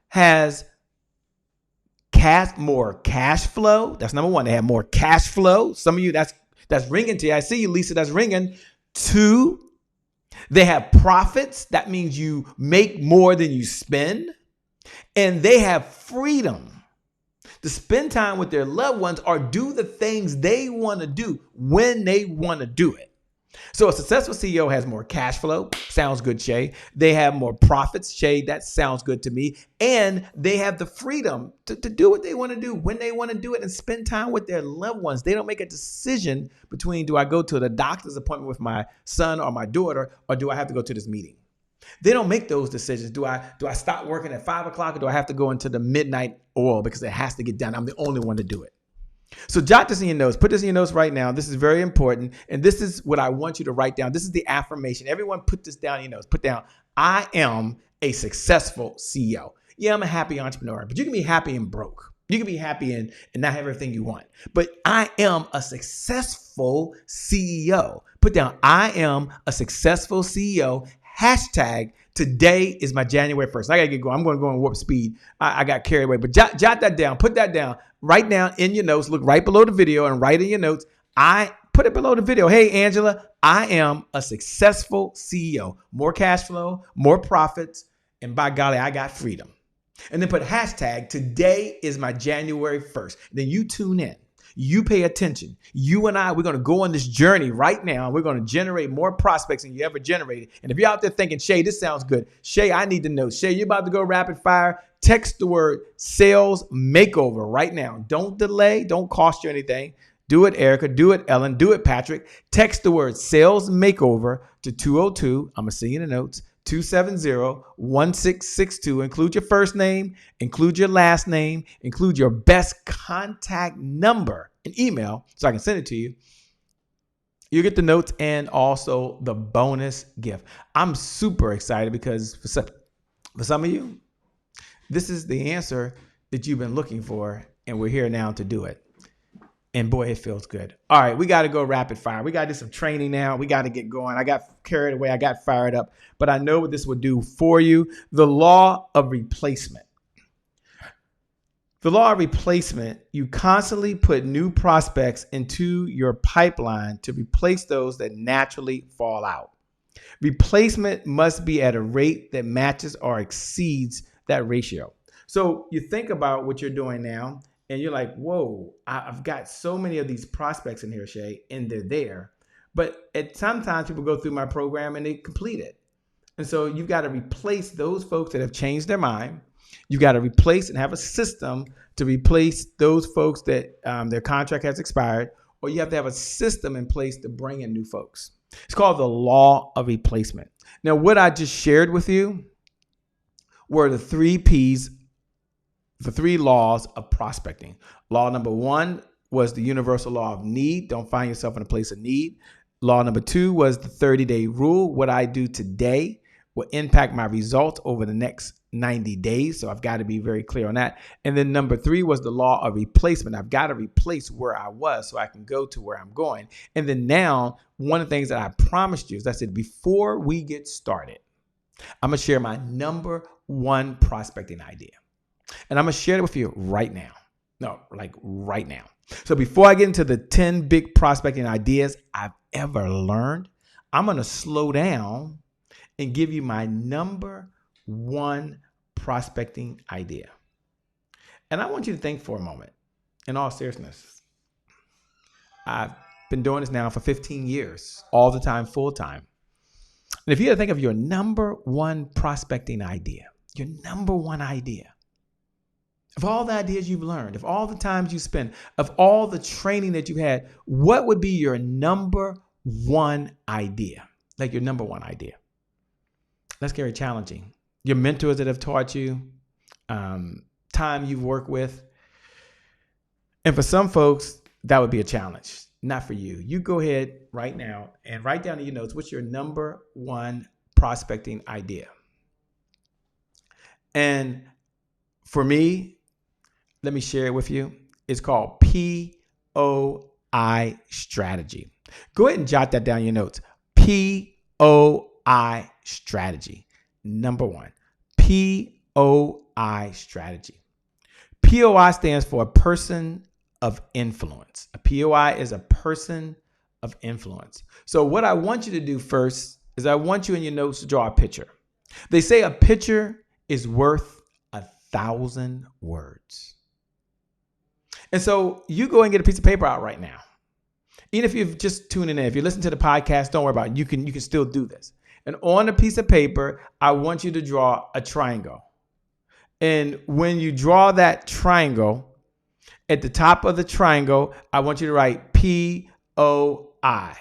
has more cash flow. That's number one. They have more cash flow. Some of you, that's ringing to you. I see you, Lisa, that's ringing. 2, they have profits. That means you make more than you spend. And they have freedom to spend time with their loved ones or do the things they want to do when they want to do it. So a successful CEO has more cash flow. Sounds good, Shay. They have more profits. Shay, that sounds good to me. And they have the freedom to do what they want to do when they want to do it and spend time with their loved ones. They don't make a decision between, do I go to the doctor's appointment with my son or my daughter, or do I have to go to this meeting? They don't make those decisions. Do I stop working at 5 o'clock, or do I have to go into the midnight oil because it has to get done? I'm the only one to do it. So jot this in your notes. Put this in your notes right now. This is very important. And this is what I want you to write down. This is the affirmation. Everyone put this down in your notes. Put down, I am a successful CEO. Yeah, I'm a happy entrepreneur, but you can be happy and broke. You can be happy and not have everything you want. But I am a successful CEO. Put down, I am a successful CEO. Hashtag today is my January 1st. I got to get going. I'm going to go on warp speed. I got carried away. But jot that down. Put that down. Write down in your notes. Look right below the video and write in your notes. I put it below the video. Hey, Angela, I am a successful CEO. More cash flow, more profits, and by golly, I got freedom. And then put hashtag today is my January 1st. Then you tune in. You pay attention. You and I, we're going to go on this journey right now. We're going to generate more prospects than you ever generated. And if you're out there thinking, Shay, this sounds good. Shay, I need to know. Shay, you're about to go rapid fire. Text the word sales makeover right now. Don't delay. Don't cost you anything. Do it, Erica. Do it, Ellen. Do it, Patrick. Text the word sales makeover to 202. I'm going to send you the notes. 270-1662. Include your first name, include your last name, include your best contact number and email so I can send it to you. You get the notes and also the bonus gift. I'm super excited because for some of you, this is the answer that you've been looking for, and we're here now to do it. And boy, it feels good. All right, we got to go rapid fire. We got to do some training now. We got to get going. I got carried away. I got fired up, but I know what this would do for you. The law of replacement. The law of replacement, you constantly put new prospects into your pipeline to replace those that naturally fall out. Replacement must be at a rate that matches or exceeds that ratio. So you think about what you're doing now, and you're like, whoa, I've got so many of these prospects in here, Shay, and they're there. But sometimes people go through my program and they complete it. And so you've got to replace those folks that have changed their mind. You've got to replace and have a system to replace those folks that their contract has expired, or you have to have a system in place to bring in new folks. It's called the law of replacement. Now, what I just shared with you were the 3 P's, the 3 laws of prospecting. Law number 1 was the universal law of need. Don't find yourself in a place of need. Law number 2 was the 30-day rule. What I do today will impact my results over the next 90 days. So I've got to be very clear on that. And then number 3 was the law of replacement. I've got to replace where I was so I can go to where I'm going. And then now, one of the things that I promised you is I said, before we get started, I'm going to share my number 1 prospecting idea. And I'm going to share it with you right now. No, like right now. So before I get into the 10 big prospecting ideas I've ever learned, I'm going to slow down and give you my number 1 prospecting idea. And I want you to think for a moment, in all seriousness. I've been doing this now for 15 years, all the time, full time. And if you had to think of your number 1 prospecting idea, your number 1 idea, of all the ideas you've learned, of all the times you spent, of all the training that you had, what would be your number 1 idea? Like your number 1 idea. That's very challenging. Your mentors that have taught you, time you've worked with. And for some folks, that would be a challenge. Not for you. You go ahead right now and write down in your notes, what's your number 1 prospecting idea? And for me, let me share it with you. It's called POI strategy. Go ahead and jot that down in your notes. POI strategy. Number 1, POI strategy. POI stands for a person of influence. A POI is a person of influence. So what I want you to do first is I want you in your notes to draw a picture. They say a picture is worth 1,000 words. And so you go and get a piece of paper out right now. Even if you've just tuning in, if you listen to the podcast, don't worry about it. You can still do this. And on a piece of paper, I want you to draw a triangle. And when you draw that triangle, at the top of the triangle, I want you to write POI.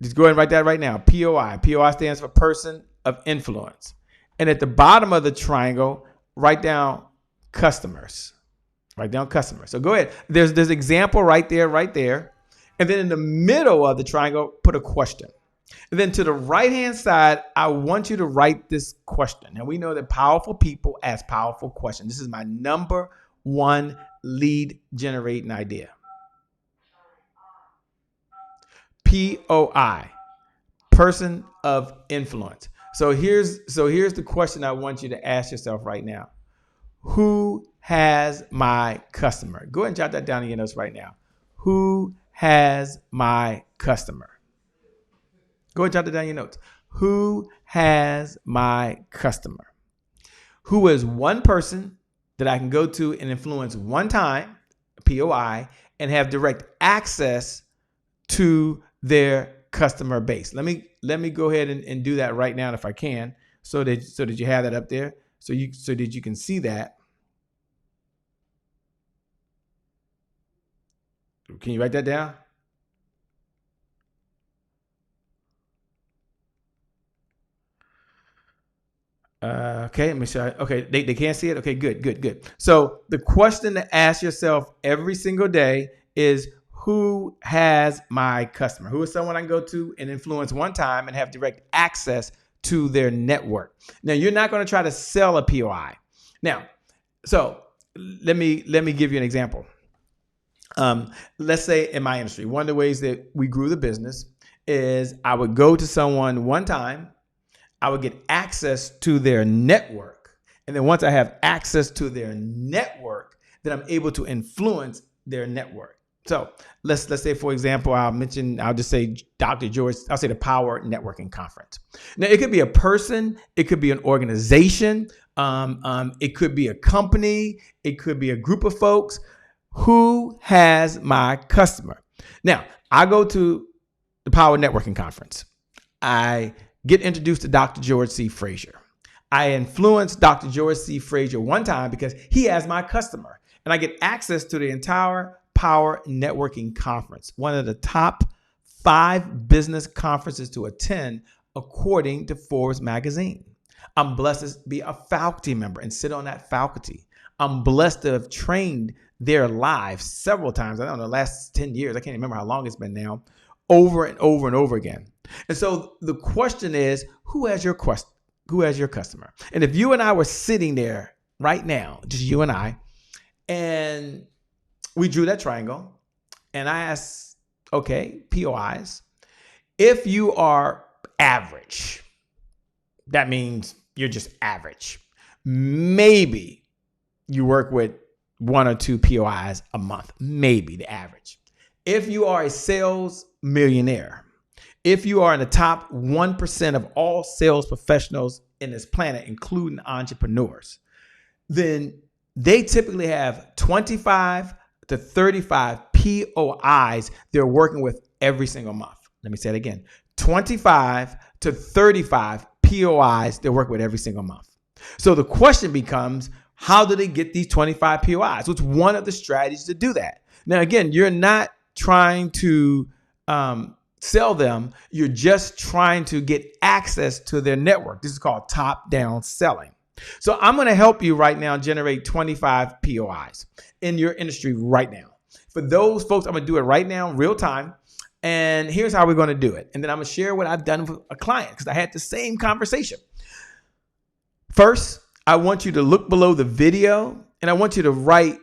Just go ahead and write that right now. POI. POI stands for person of influence. And at the bottom of the triangle, write down customers. Write down customers. So go ahead. There's example right there. And then in the middle of the triangle, put a question. And then to the right-hand side, I want you to write this question. Now, we know that powerful people ask powerful questions. This is my number 1 lead generating idea. POI, person of influence. So here's the question I want you to ask yourself right now. Who has my customer? Go ahead and jot that down in your notes right now. Who has my customer? Go ahead and jot that down in your notes. Who has my customer? Who is one person that I can go to and influence one time, POI, and have direct access to their customer base. Let me go ahead and do that right now if I can, so that you have that up there, so that you can see that. Can you write that down? Okay, let me show you. Okay, they can't see it? Okay, good. So the question to ask yourself every single day is, who has my customer? Who is someone I can go to and influence one time and have direct access to their network? Now, you're not going to try to sell a POI. Now, so let me give you an example. Let's say in my industry, one of the ways that we grew the business is I would go to someone one time, I would get access to their network. And then once I have access to their network, then I'm able to influence their network. So let's say, for example, I'll just say Dr. George, I'll say the Power Networking Conference. Now, it could be a person, it could be an organization, it could be a company, it could be a group of folks. Who has my customer? Now, I go to the Power Networking Conference. I get introduced to Dr. George C. Frazier. I influence Dr. George C. Frazier one time because he has my customer, and I get access to the entire Power Networking Conference, one of the top 5 business conferences to attend according to Forbes magazine. I'm blessed to be a faculty member and sit on that faculty. I'm blessed to have trained there live several times. I don't know, the last 10 years, I can't remember how long it's been now, over and over and over again. And so the question is, who has your customer? And if you and I were sitting there right now, just you and I, and we drew that triangle, and I asked, okay, POIs, if you are average, that means you're just average. Maybe you work with 1 or 2 POIs a month, maybe the average. If you are a sales millionaire, if you are in the top 1% of all sales professionals in this planet, including entrepreneurs, then they typically have 25 to 35 POIs they're working with every single month. Let me say it again. 25 to 35 POIs they're working with every single month. So the question becomes, how do they get these 25 POIs? What's one of the strategies to do that? Now, again, you're not trying to sell them. You're just trying to get access to their network. This is called top-down selling. So I'm going to help you right now generate 25 POIs in your industry right now. For those folks, I'm going to do it right now, real time. And here's how we're going to do it. And then I'm going to share what I've done with a client because I had the same conversation. First, I want you to look below the video and I want you to write,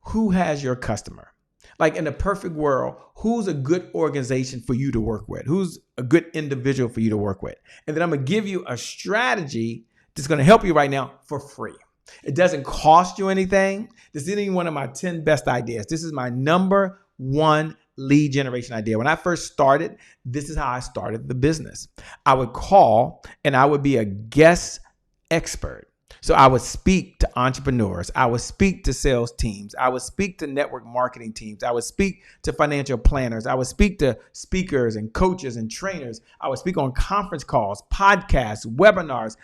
who has your customer? Like in the perfect world, who's a good organization for you to work with? Who's a good individual for you to work with? And then I'm going to give you a strategy that's going to help you right now for free. It doesn't cost you anything. This isn't even one of my 10 best ideas. This is my number 1 lead generation idea. When I first started, this is how I started the business. I would call and I would be a guest expert. So I would speak to entrepreneurs. I would speak to sales teams. I would speak to network marketing teams. I would speak to financial planners. I would speak to speakers and coaches and trainers. I would speak on conference calls, podcasts, webinars.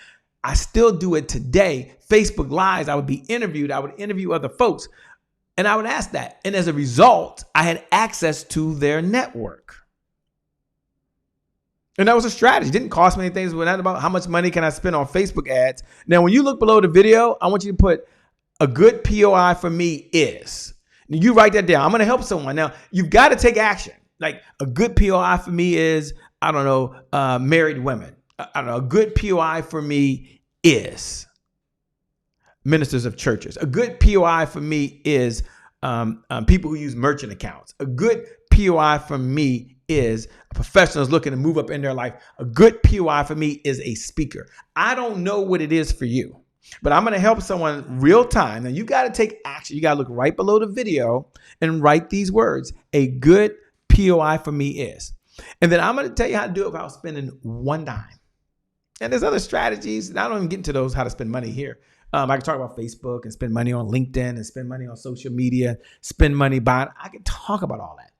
I still do it today. Facebook Lives, I would be interviewed. I would interview other folks and I would ask that. And as a result, I had access to their network. And that was a strategy. It didn't cost me anything. It was not about how much money can I spend on Facebook ads. Now, when you look below the video, I want you to put a good POI for me is. Now, you write that down. I'm going to help someone. Now, you've got to take action. Like a good POI for me is, I don't know, married women. I don't know, a good POI for me is ministers of churches. A good POI for me is people who use merchant accounts. A good POI for me is professionals looking to move up in their life. A good POI for me is a speaker. I don't know what it is for you, but I'm going to help someone real time. Now you got to take action. You got to look right below the video and write these words. A good POI for me is. And then I'm going to tell you how to do it without spending one dime. And there's other strategies. And I don't even get into those, how to spend money here. I can talk about Facebook and spend money on LinkedIn and spend money on social media, spend money buying. I can talk about all that.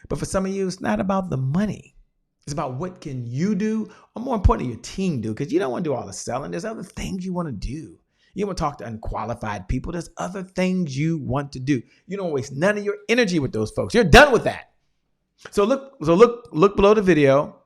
But for some of you, it's not about the money. It's about what can you do, or more importantly, your team do, because you don't want to do all the selling. There's other things you want to do. You want to talk to unqualified people. There's other things you want to do. You don't waste none of your energy with those folks. You're done with that. So look below the video,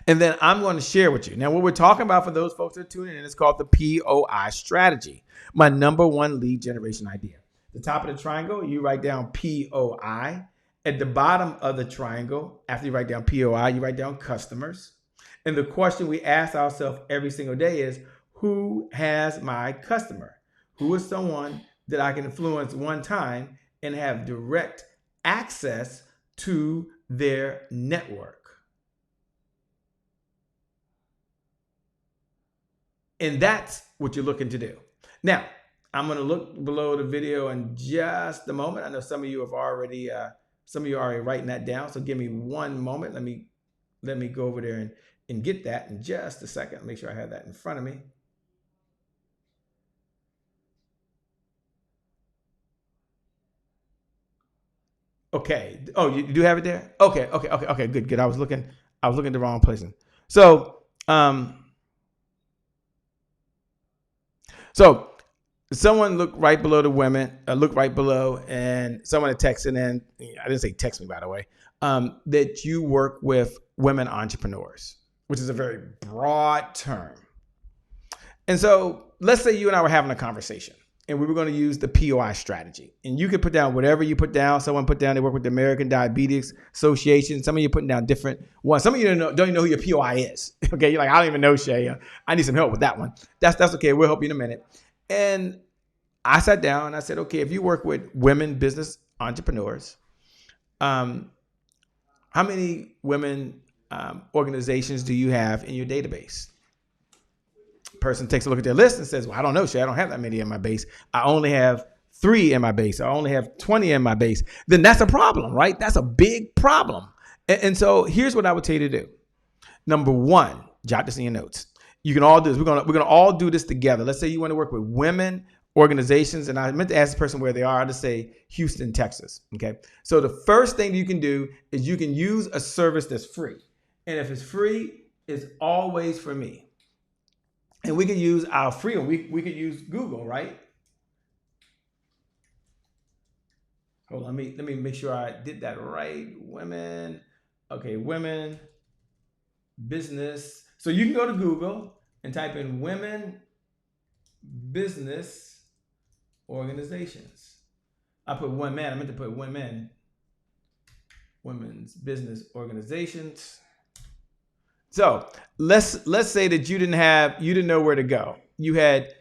and then I'm going to share with you. Now, what we're talking about for those folks that are tuning in is called the POI strategy, my number one lead generation idea. The top of the triangle, you write down POI. At the bottom of the triangle, after you write down POI, you write down customers. And the question we ask ourselves every single day is, who has my customer? Who is someone that I can influence one time and have direct access to their network? And that's what you're looking to do. Now, I'm going to look below the video in just a moment. I know some of you are already writing that down. So give me one moment. Let me go over there and get that in just a second. Make sure I have that in front of me. Okay. Oh, you do have it there? Okay. Good. I was looking the wrong place. So someone look right below the women, and someone had texted in, I didn't say text me, by the way, that you work with women entrepreneurs, which is a very broad term. And so let's say you and I were having a conversation and we were going to use the POI strategy, and you could put down whatever you put down. Someone put down, they work with the American Diabetes Association. Some of you putting down different ones. Some of you don't even know who your POI is. Okay. You're like, I don't even know, Shay. I need some help with that one. That's okay. We'll help you in a minute. And I sat down and I said, okay, if you work with women business entrepreneurs, how many women organizations do you have in your database? Person takes a look at their list and says, well, I don't know, Shay. I don't have that many in my base. I only have 3 in my base. I only have 20 in my base. Then that's a problem, right? That's a big problem. And so here's what I would tell you to do. Number 1, jot this in your notes. You can all do this. We're gonna all do this together. Let's say you want to work with women organizations, and I meant to ask the person where they are. I'll just say Houston, Texas. Okay. So the first thing you can do is you can use a service that's free. And if it's free, it's always for me. And we can use our free one. We could use Google, right? Hold on, let me make sure I did that right. Women. Okay, women business. So you can go to Google and type in women business organizations. I put women. I meant to put women's business organizations. So let's say that you didn't know where to go. You had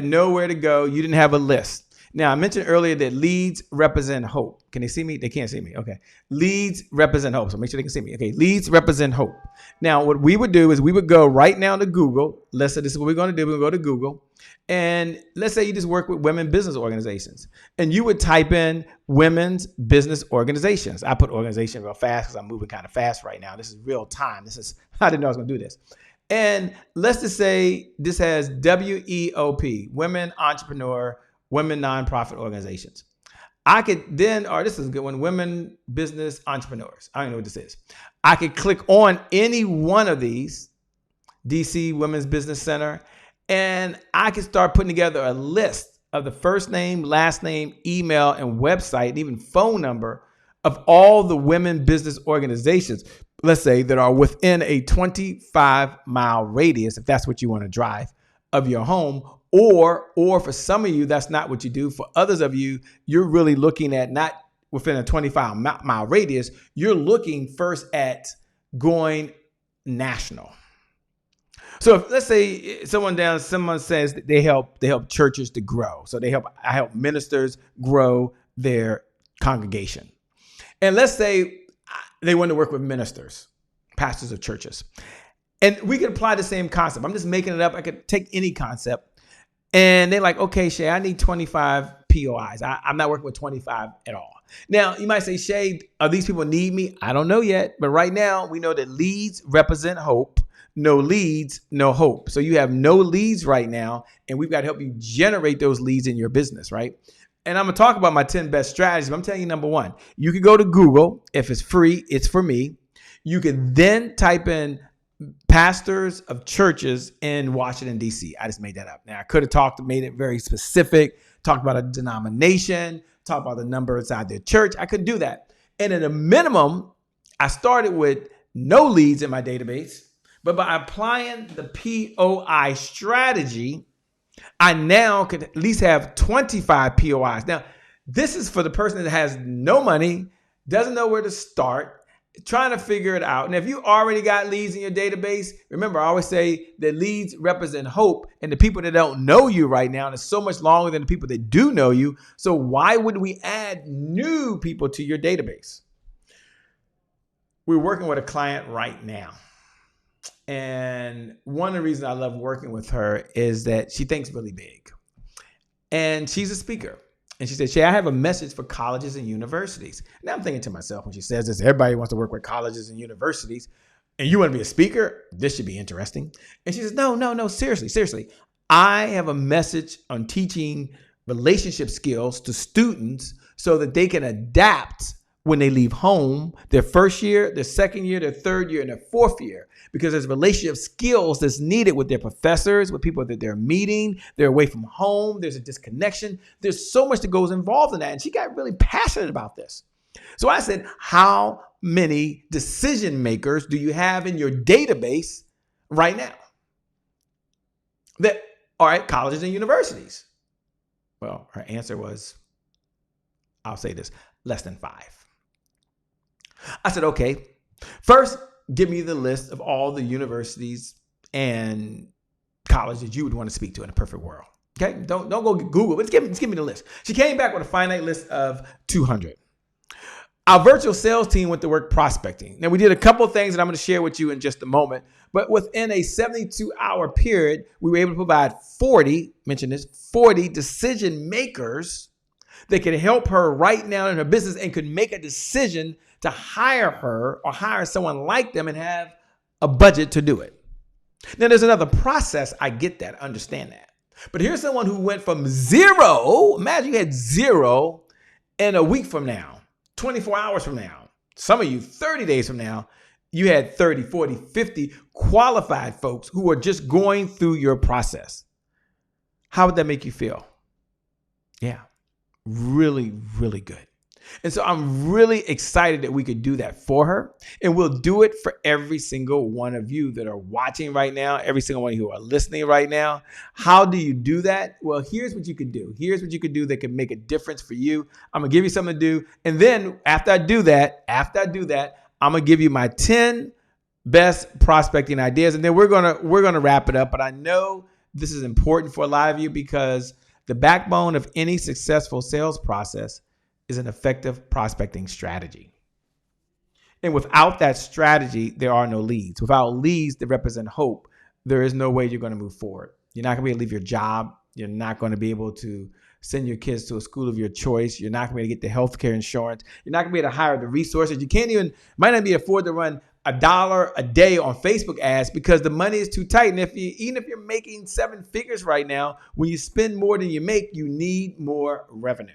nowhere to go. You didn't have a list. Now, I mentioned earlier that leads represent hope. Can they see me? They can't see me. Okay. Leads represent hope. So make sure they can see me. Okay. Leads represent hope. Now, what we would do is we would go right now to Google. Let's say this is what we're going to do. We'll go to Google. And let's say you just work with women business organizations. And you would type in women's business organizations. I put organization real fast because I'm moving kind of fast right now. This is real time. I didn't know I was going to do this. And let's just say this has WEOP, women entrepreneur, women nonprofit organizations. I could then, or this is a good one, women business entrepreneurs. I don't know what this is. I could click on any one of these, DC Women's Business Center, and I could start putting together a list of the first name, last name, email, and website, and even phone number of all the women business organizations, let's say, that are within a 25-mile radius, if that's what you want to drive, of your home. Or for some of you, that's not what you do. For others of you, you're really looking at not within a 25-mile radius. You're looking first at going national. So if, let's say someone says that they help churches to grow. So I help ministers grow their congregation. And let's say they want to work with ministers, pastors of churches. And we could apply the same concept. I'm just making it up. I could take any concept. And they're like, okay, Shay, I need 25 POIs. I'm not working with 25 at all. Now, you might say, Shay, are these people need me? I don't know yet. But right now, we know that leads represent hope. no leads, no hope. So you have no leads right now, and we've got to help you generate those leads in your business, right? And I'm going to talk about my 10 best strategies. But I'm telling you, number one, you can go to Google. If it's free, it's for me. You can then type in pastors of churches in Washington, D.C. I just made that up. Now, I could have made it very specific, talked about a denomination, talked about the number inside their church. I couldn't do that. And at a minimum, I started with no leads in my database, but by applying the POI strategy, I now could at least have 25 POIs. Now, this is for the person that has no money, doesn't know where to start, trying to figure it out. And if you already got leads in your database, remember, I always say that leads represent hope, and the people that don't know you right now, and it's so much longer than the people that do know you. So why would we add new people to your database? We're working with a client right now. And one of the reasons I love working with her is that she thinks really big. And she's a speaker. And she said, Shay, I have a message for colleges and universities. Now I'm thinking to myself when she says this, everybody wants to work with colleges and universities. And you want to be a speaker? This should be interesting. And she says, no, seriously. I have a message on teaching relationship skills to students so that they can adapt when they leave home, their first year, their second year, their third year, and their fourth year, because there's relationship skills that's needed with their professors, with people that they're meeting. They're away from home. There's a disconnection. There's so much that goes involved in that. And she got really passionate about this. So I said, how many decision makers do you have in your database right now that are at colleges and universities? Well, her answer was, I'll say this, less than 5. I said, okay, first, give me the list of all the universities and colleges you would want to speak to in a perfect world. Okay, don't go Google, but just give me the list. She came back with a finite list of 200. Our virtual sales team went to work prospecting. Now, we did a couple of things that I'm going to share with you in just a moment, but within a 72-hour period, we were able to provide 40 decision makers that could help her right now in her business and could make a decision to hire her or hire someone like them and have a budget to do it. Now, there's another process. I get that, understand that. But here's someone who went from 0. Imagine you had 0 in a week from now, 24 hours from now. Some of you, 30 days from now, you had 30, 40, 50 qualified folks who are just going through your process. How would that make you feel? Yeah, really, really good. And so I'm really excited that we could do that for her. And we'll do it for every single one of you that are watching right now, every single one of you who are listening right now. How do you do that? Well, here's what you could do. Here's what you could do that could make a difference for you. I'm going to give you something to do. And then after I do that, I'm going to give you my 10 best prospecting ideas. And then we're going to wrap it up. But I know this is important for a lot of you because the backbone of any successful sales process is an effective prospecting strategy. And without that strategy, there are no leads. Without leads that represent hope, there is no way you're going to move forward. You're not going to be able to leave your job. You're not going to be able to send your kids to a school of your choice. You're not going to be able to get the healthcare insurance. You're not going to be able to hire the resources. You might not be able to afford to run $1 a day on Facebook ads because the money is too tight. And even if you're making 7 figures right now, when you spend more than you make, you need more revenue.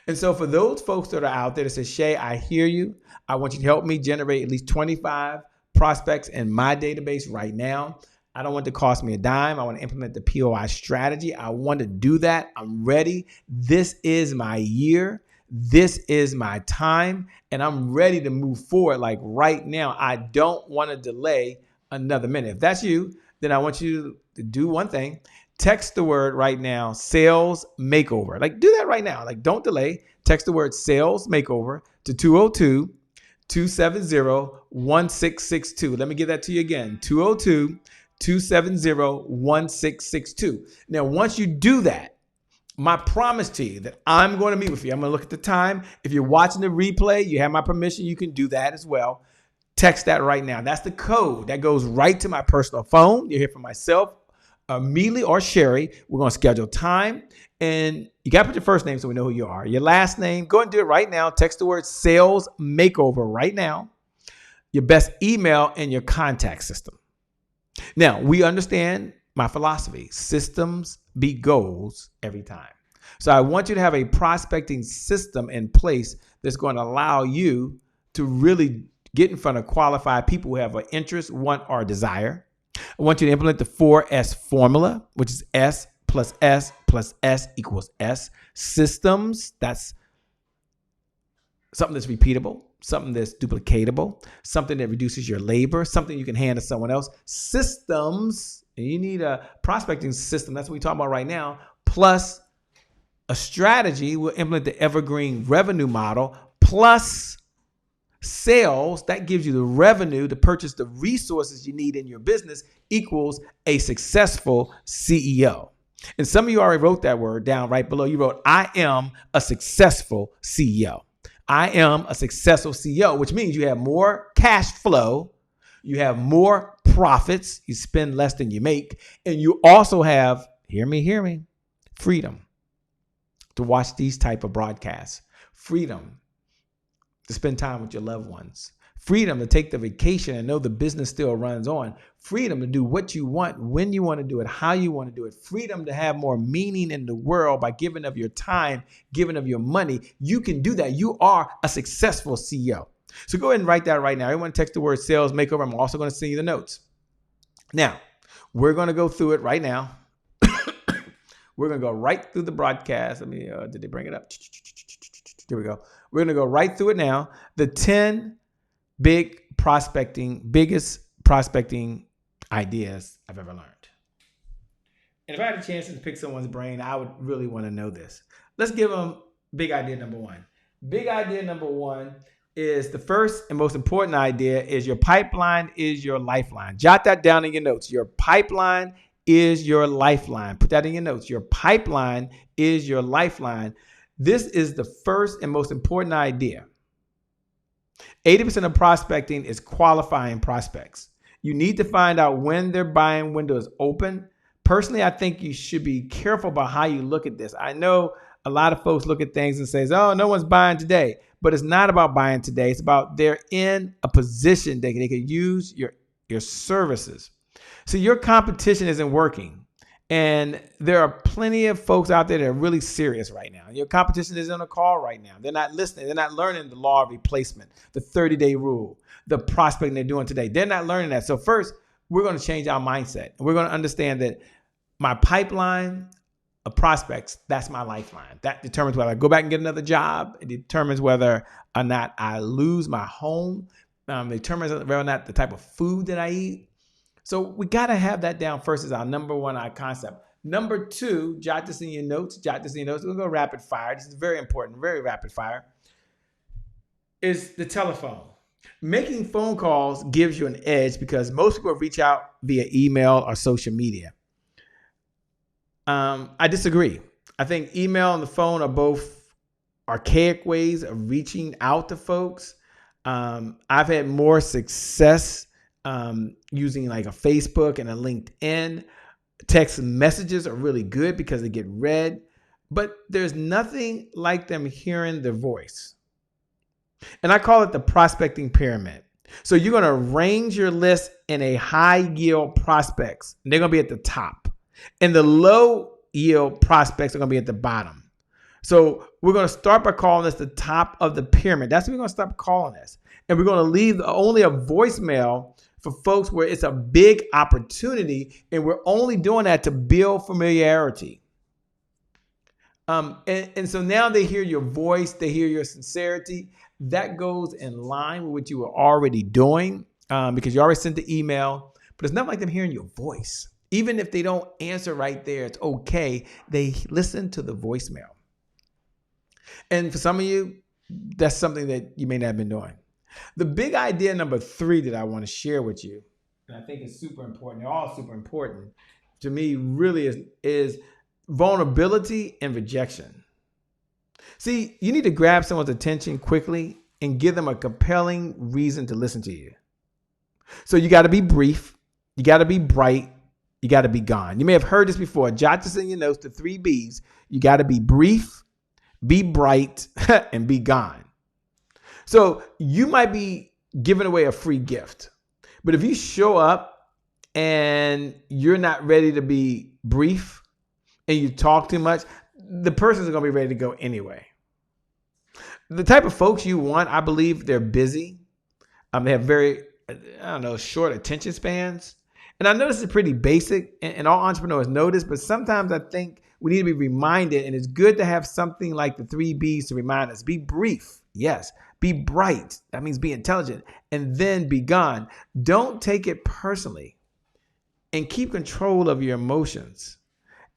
And so for those folks that are out there that say, Shay, I hear you. I want you to help me generate at least 25 prospects in my database right now. I don't want it to cost me a dime. I want to implement the POI strategy. I want to do that. I'm ready. This is my year. This is my time. And I'm ready to move forward like right now. I don't want to delay another minute. If that's you, then I want you to do one thing. Text the word right now, sales makeover. Like do that right now. Like don't delay. Text the word sales makeover to 202-270-1662. Let me give that to you again. 202-270-1662. Now, once you do that, my promise to you that I'm going to meet with you. I'm going to look at the time. If you're watching the replay, you have my permission. You can do that as well. Text that right now. That's the code that goes right to my personal phone. You'll hear from myself, Amelie or Sherry. We're going to schedule time, and you got to put your first name so we know who you are. Your last name, go and do it right now. Text the word sales makeover right now. Your best email and your contact system. Now, we understand my philosophy. Systems beat goals every time. So I want you to have a prospecting system in place that's going to allow you to really get in front of qualified people who have an interest, want, or desire. I want you to implement the 4S formula, which is S plus S plus S equals S. Systems, that's something that's repeatable, something that's duplicatable, something that reduces your labor, something you can hand to someone else. Systems, and you need a prospecting system. That's what we're talking about right now. Plus a strategy. We'll implement the evergreen revenue model. Plus sales, that gives you the revenue to purchase the resources you need in your business, equals a successful CEO. And some of you already wrote that word down right below. You wrote, I am a successful CEO. I am a successful CEO, which means you have more cash flow, you have more profits, you spend less than you make, and you also have, hear me, freedom to watch these type of broadcasts, freedom to spend time with your loved ones, freedom to take the vacation and know the business still runs on, freedom to do what you want, when you want to do it, how you want to do it, freedom to have more meaning in the world by giving of your time, giving of your money. You can do that. You are a successful CEO. So go ahead and write that right now. Everyone text the word sales makeover. I'm also going to send you the notes. Now, we're going to go through it right now. We're going to go right through the broadcast. Let me, did they bring it up? Here we go. We're going to go right through it now. The 10 biggest prospecting ideas I've ever learned. And if I had a chance to pick someone's brain, I would really want to know this. Let's give them big idea number one. Big idea number one is the first and most important idea is your pipeline is your lifeline. Jot that down in your notes. Your pipeline is your lifeline. Put that in your notes. Your pipeline is your lifeline. This is the first and most important idea. 80% of prospecting is qualifying prospects. You need to find out when their buying window is open. Personally, I think you should be careful about how you look at this. I know a lot of folks look at things and say, oh, no one's buying today. But it's not about buying today. It's about they're in a position that they could use your services. So your competition isn't working. And there are plenty of folks out there that are really serious right now. Your competition is on a call right now. They're not listening. They're not learning the law of replacement, the 30-day rule, the prospecting they're doing today. They're not learning that. So first, we're going to change our mindset. And we're going to understand that my pipeline of prospects, that's my lifeline. That determines whether I go back and get another job. It determines whether or not I lose my home. It determines whether or not the type of food that I eat. So we got to have that down first as our number one concept. Number two, jot this in your notes. We're going to go rapid fire. This is very important, very rapid fire, is the telephone. Making phone calls gives you an edge because most people reach out via email or social media. I disagree. I think email and the phone are both archaic ways of reaching out to folks. I've had more success using like a Facebook and a LinkedIn. Text messages are really good because they get read, but there's nothing like them hearing their voice. And I call it the prospecting pyramid. So you're going to arrange your list in a high yield prospects, and they're going to be at the top. And the low yield prospects are going to be at the bottom. So we're going to start by calling this the top of the pyramid. That's what we're going to start calling this. And we're going to leave only a voicemail for folks where it's a big opportunity, and we're only doing that to build familiarity. And so now they hear your voice, they hear your sincerity. That goes in line with what you were already doing because you already sent the email, but it's not like them hearing your voice. Even if they don't answer right there, it's okay. They listen to the voicemail. And for some of you, that's something that you may not have been doing. The big idea number 3 that I want to share with you, and I think is super important, they're all super important, to me really is vulnerability and rejection. See, you need to grab someone's attention quickly and give them a compelling reason to listen to you. So you got to be brief, you got to be bright, you got to be gone. You may have heard this before. Jot this in your notes, the 3 B's. You got to be brief, be bright, and be gone. So you might be giving away a free gift, but if you show up and you're not ready to be brief and you talk too much, the person's going to be ready to go anyway. The type of folks you want, I believe they're busy. They have very, short attention spans. And I know this is pretty basic, and all entrepreneurs know this, but sometimes I think we need to be reminded, and it's good to have something like the 3 B's to remind us. Be brief, yes. Be bright, that means be intelligent, and then be gone. Don't take it personally, and keep control of your emotions.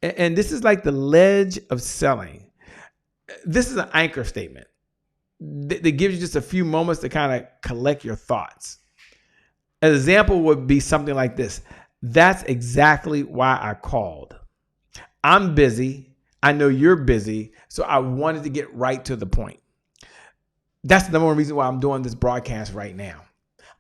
And this is like the ledge of selling. This is an anchor statement that gives you just a few moments to kind of collect your thoughts. An example would be something like this. That's exactly why I called. I'm busy. I know you're busy. So I wanted to get right to the point. That's the number one reason why I'm doing this broadcast right now.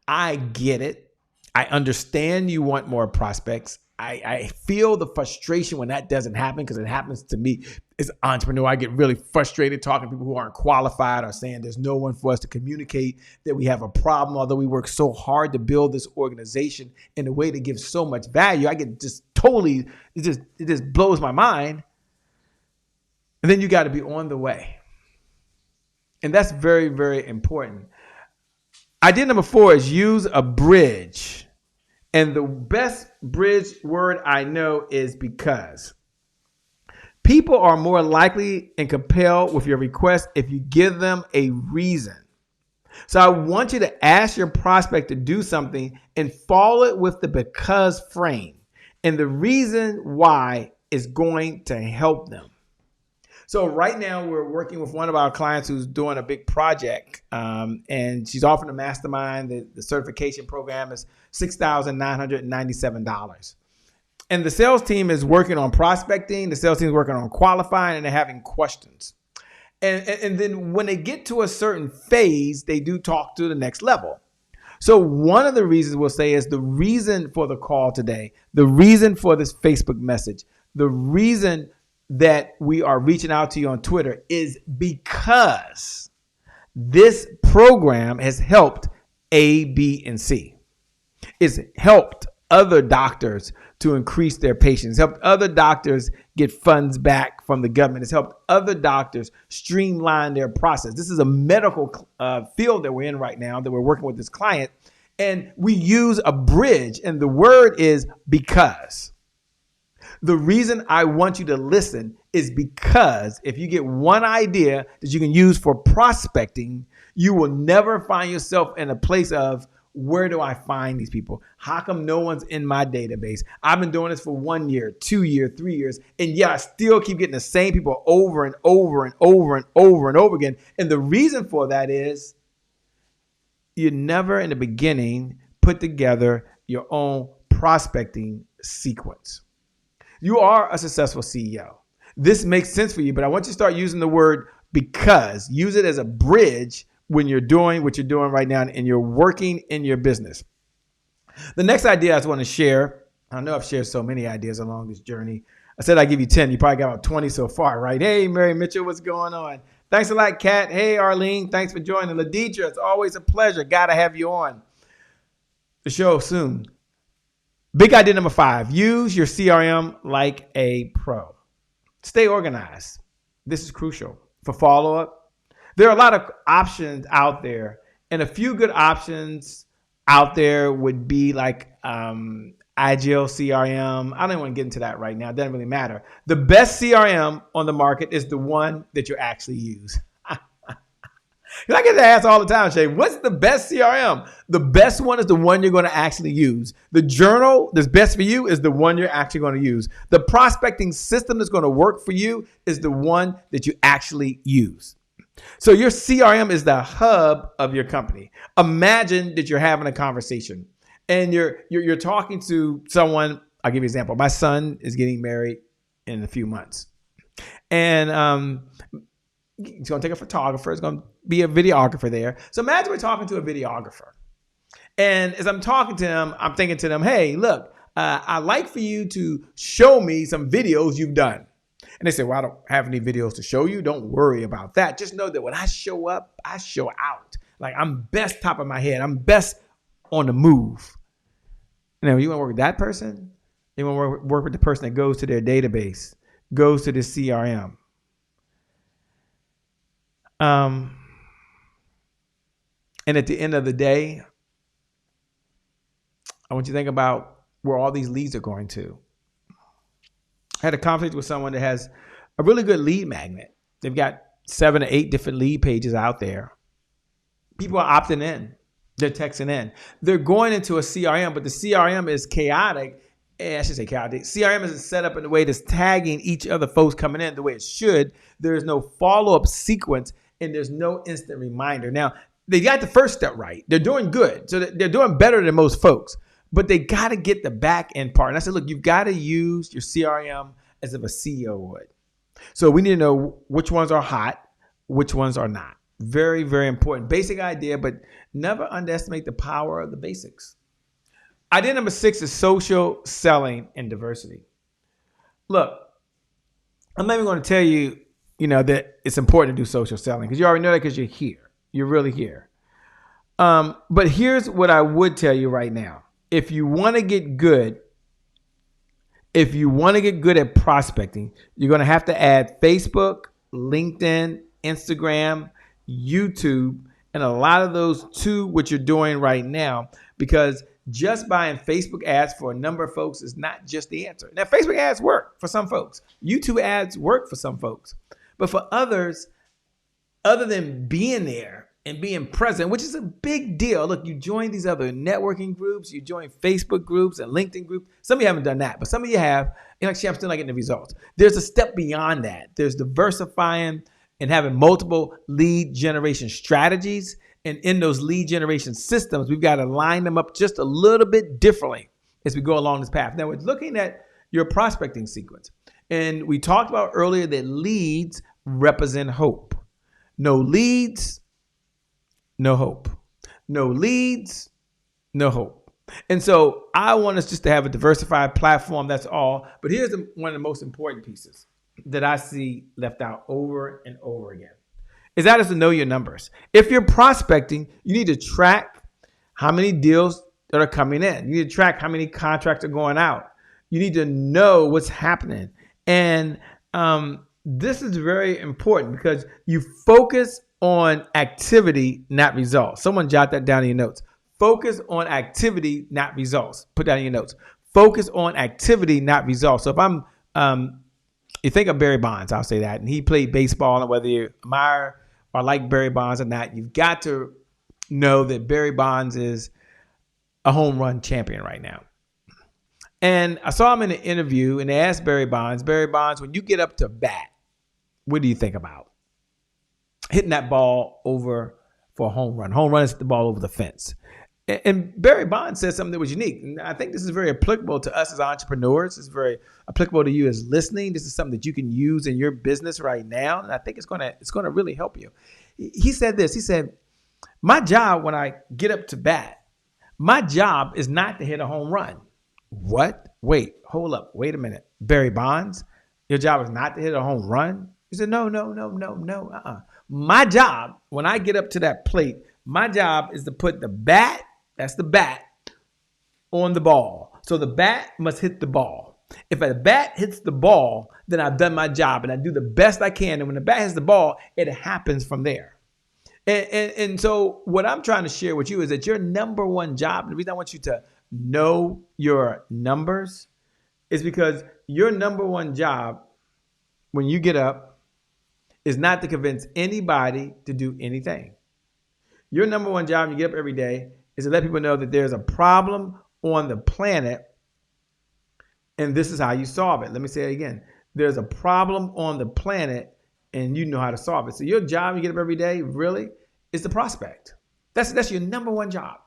I get it. I understand you want more prospects. I feel the frustration when that doesn't happen, because it happens to me as an entrepreneur. I get really frustrated talking to people who aren't qualified or saying there's no one for us to communicate that we have a problem, although we work so hard to build this organization in a way that gives so much value. I get just totally, it just blows my mind. And then you got to be on the way. And that's very, very important. Idea number 4 is use a bridge. And the best bridge word I know is because. People are more likely and compelled with your request if you give them a reason. So I want you to ask your prospect to do something and follow it with the because frame. And the reason why is going to help them. So right now we're working with one of our clients who's doing a big project, and she's offering a mastermind. The certification program is $6,997. And the sales team is working on prospecting. The sales team is working on qualifying, and they're having questions. And then when they get to a certain phase, they do talk to the next level. So one of the reasons we'll say is the reason for the call today, the reason for this Facebook message, the reason that we are reaching out to you on Twitter is because this program has helped A, B, and C. It's helped other doctors to increase their patients, helped other doctors get funds back from the government. It's helped other doctors streamline their process. This is a medical field that we're in right now, that we're working with this client, and we use a bridge, and the word is because. The reason I want you to listen is because if you get one idea that you can use for prospecting, you will never find yourself in a place of, where do I find these people? How come no one's in my database? I've been doing this for 1 year, 2 years, 3 years, and yet I still keep getting the same people over and over and over and over and over again. And the reason for that is you never in the beginning put together your own prospecting sequence. You are a successful CEO. This makes sense for you, but I want you to start using the word because. Use it as a bridge when you're doing what you're doing right now and you're working in your business. The next idea I just want to share, I know I've shared so many ideas along this journey. I said I'd give you 10. You probably got about 20 so far, right? Hey, Mary Mitchell, what's going on? Thanks a lot, Kat. Hey, Arlene, thanks for joining. Laditra, it's always a pleasure. Got to have you on the show soon. Big idea number 5, use your CRM like a pro. Stay organized. This is crucial for follow-up. There are a lot of options out there, and a few good options out there would be like Agile CRM. I don't want to get into that right now. It doesn't really matter. The best CRM on the market is the one that you actually use. I get asked all the time, Shay, what's the best CRM? The best one is the one you're going to actually use. The journal that's best for you is the one you're actually going to use. The prospecting system that's going to work for you is the one that you actually use. So your CRM is the hub of your company. Imagine that you're having a conversation and you're talking to someone. I'll give you an example. My son is getting married in a few months. And he's going to take a photographer. He's going to be a videographer there. So imagine we're talking to a videographer. And as I'm talking to him, I'm thinking to them, hey, look, I'd like for you to show me some videos you've done. And they say, well, I don't have any videos to show you. Don't worry about that. Just know that when I show up, I show out. Like I'm best top of my head. I'm best on the move. You want to work with that person? You want to work with the person that goes to their database, goes to the CRM. And at the end of the day, I want you to think about where all these leads are going to. I had a conversation with someone that has a really good lead magnet. They've got 7 or 8 different lead pages out there. People are opting in. They're texting in. They're going into a CRM, but the CRM is chaotic. I should say chaotic. CRM isn't set up in a way that's tagging each other folks coming in the way it should. There's no follow-up sequence, and there's no instant reminder. Now, they got the first step right. They're doing good. So they're doing better than most folks. But they got to get the back end part. And I said, look, you've got to use your CRM as if a CEO would. So we need to know which ones are hot, which ones are not. Very, very important. Basic idea, but never underestimate the power of the basics. Idea number 6 is social selling and diversity. Look, I'm not even going to tell you, that it's important to do social selling because you already know that because you're here. You're really here. But here's what I would tell you right now. If you want to get good at prospecting, you're going to have to add Facebook, LinkedIn, Instagram, YouTube, and a lot of those to what you're doing right now, because just buying Facebook ads for a number of folks is not just the answer. Now, Facebook ads work for some folks. YouTube ads work for some folks. But for others, other than being there and being present, which is a big deal. Look, you join these other networking groups, you join Facebook groups and LinkedIn groups. Some of you haven't done that, but some of you have. You're like, I'm still not getting the results. There's a step beyond that. There's diversifying and having multiple lead generation strategies. And in those lead generation systems, we've got to line them up just a little bit differently as we go along this path. Now, we're looking at your prospecting sequence. And we talked about earlier that leads represent hope. No leads, no hope. No leads, no hope. And so I want us just to have a diversified platform. That's all. But here's one of the most important pieces that I see left out over and over again. Is that is to know your numbers. If you're prospecting, you need to track how many deals that are coming in. You need to track how many contracts are going out. You need to know what's happening. And this is very important because you focus on activity, not results. Someone jot that down in your notes. Focus on activity, not results. Put that in your notes. Focus on activity, not results. So if I'm, you think of Barry Bonds, I'll say that, and he played baseball, and whether you admire or like Barry Bonds or not, you've got to know that Barry Bonds is a home run champion right now. And I saw him in an interview, and they asked Barry Bonds, when you get up to bat, what do you think about? Hitting that ball over for a home run. Home run is the ball over the fence. And Barry Bonds said something that was unique. And I think this is very applicable to us as entrepreneurs. It's very applicable to you as listening. This is something that you can use in your business right now. And I think it's gonna really help you. He said this. He said, my job when I get up to bat, my job is not to hit a home run. What? Wait, hold up. Wait a minute. Barry Bonds, your job is not to hit a home run? He said, no. My job, when I get up to that plate, my job is to put the bat, that's the bat, on the ball. So the bat must hit the ball. If a bat hits the ball, then I've done my job and I do the best I can. And when the bat hits the ball, it happens from there. And so what I'm trying to share with you is that your number one job, and the reason I want you to know your numbers is because your number one job when you get up is not to convince anybody to do anything. Your number one job when you get up every day is to let people know that there's a problem on the planet and this is how you solve it. Let me say it again. There's a problem on the planet and you know how to solve it. So your job you get up every day really is to prospect. That's your number one job.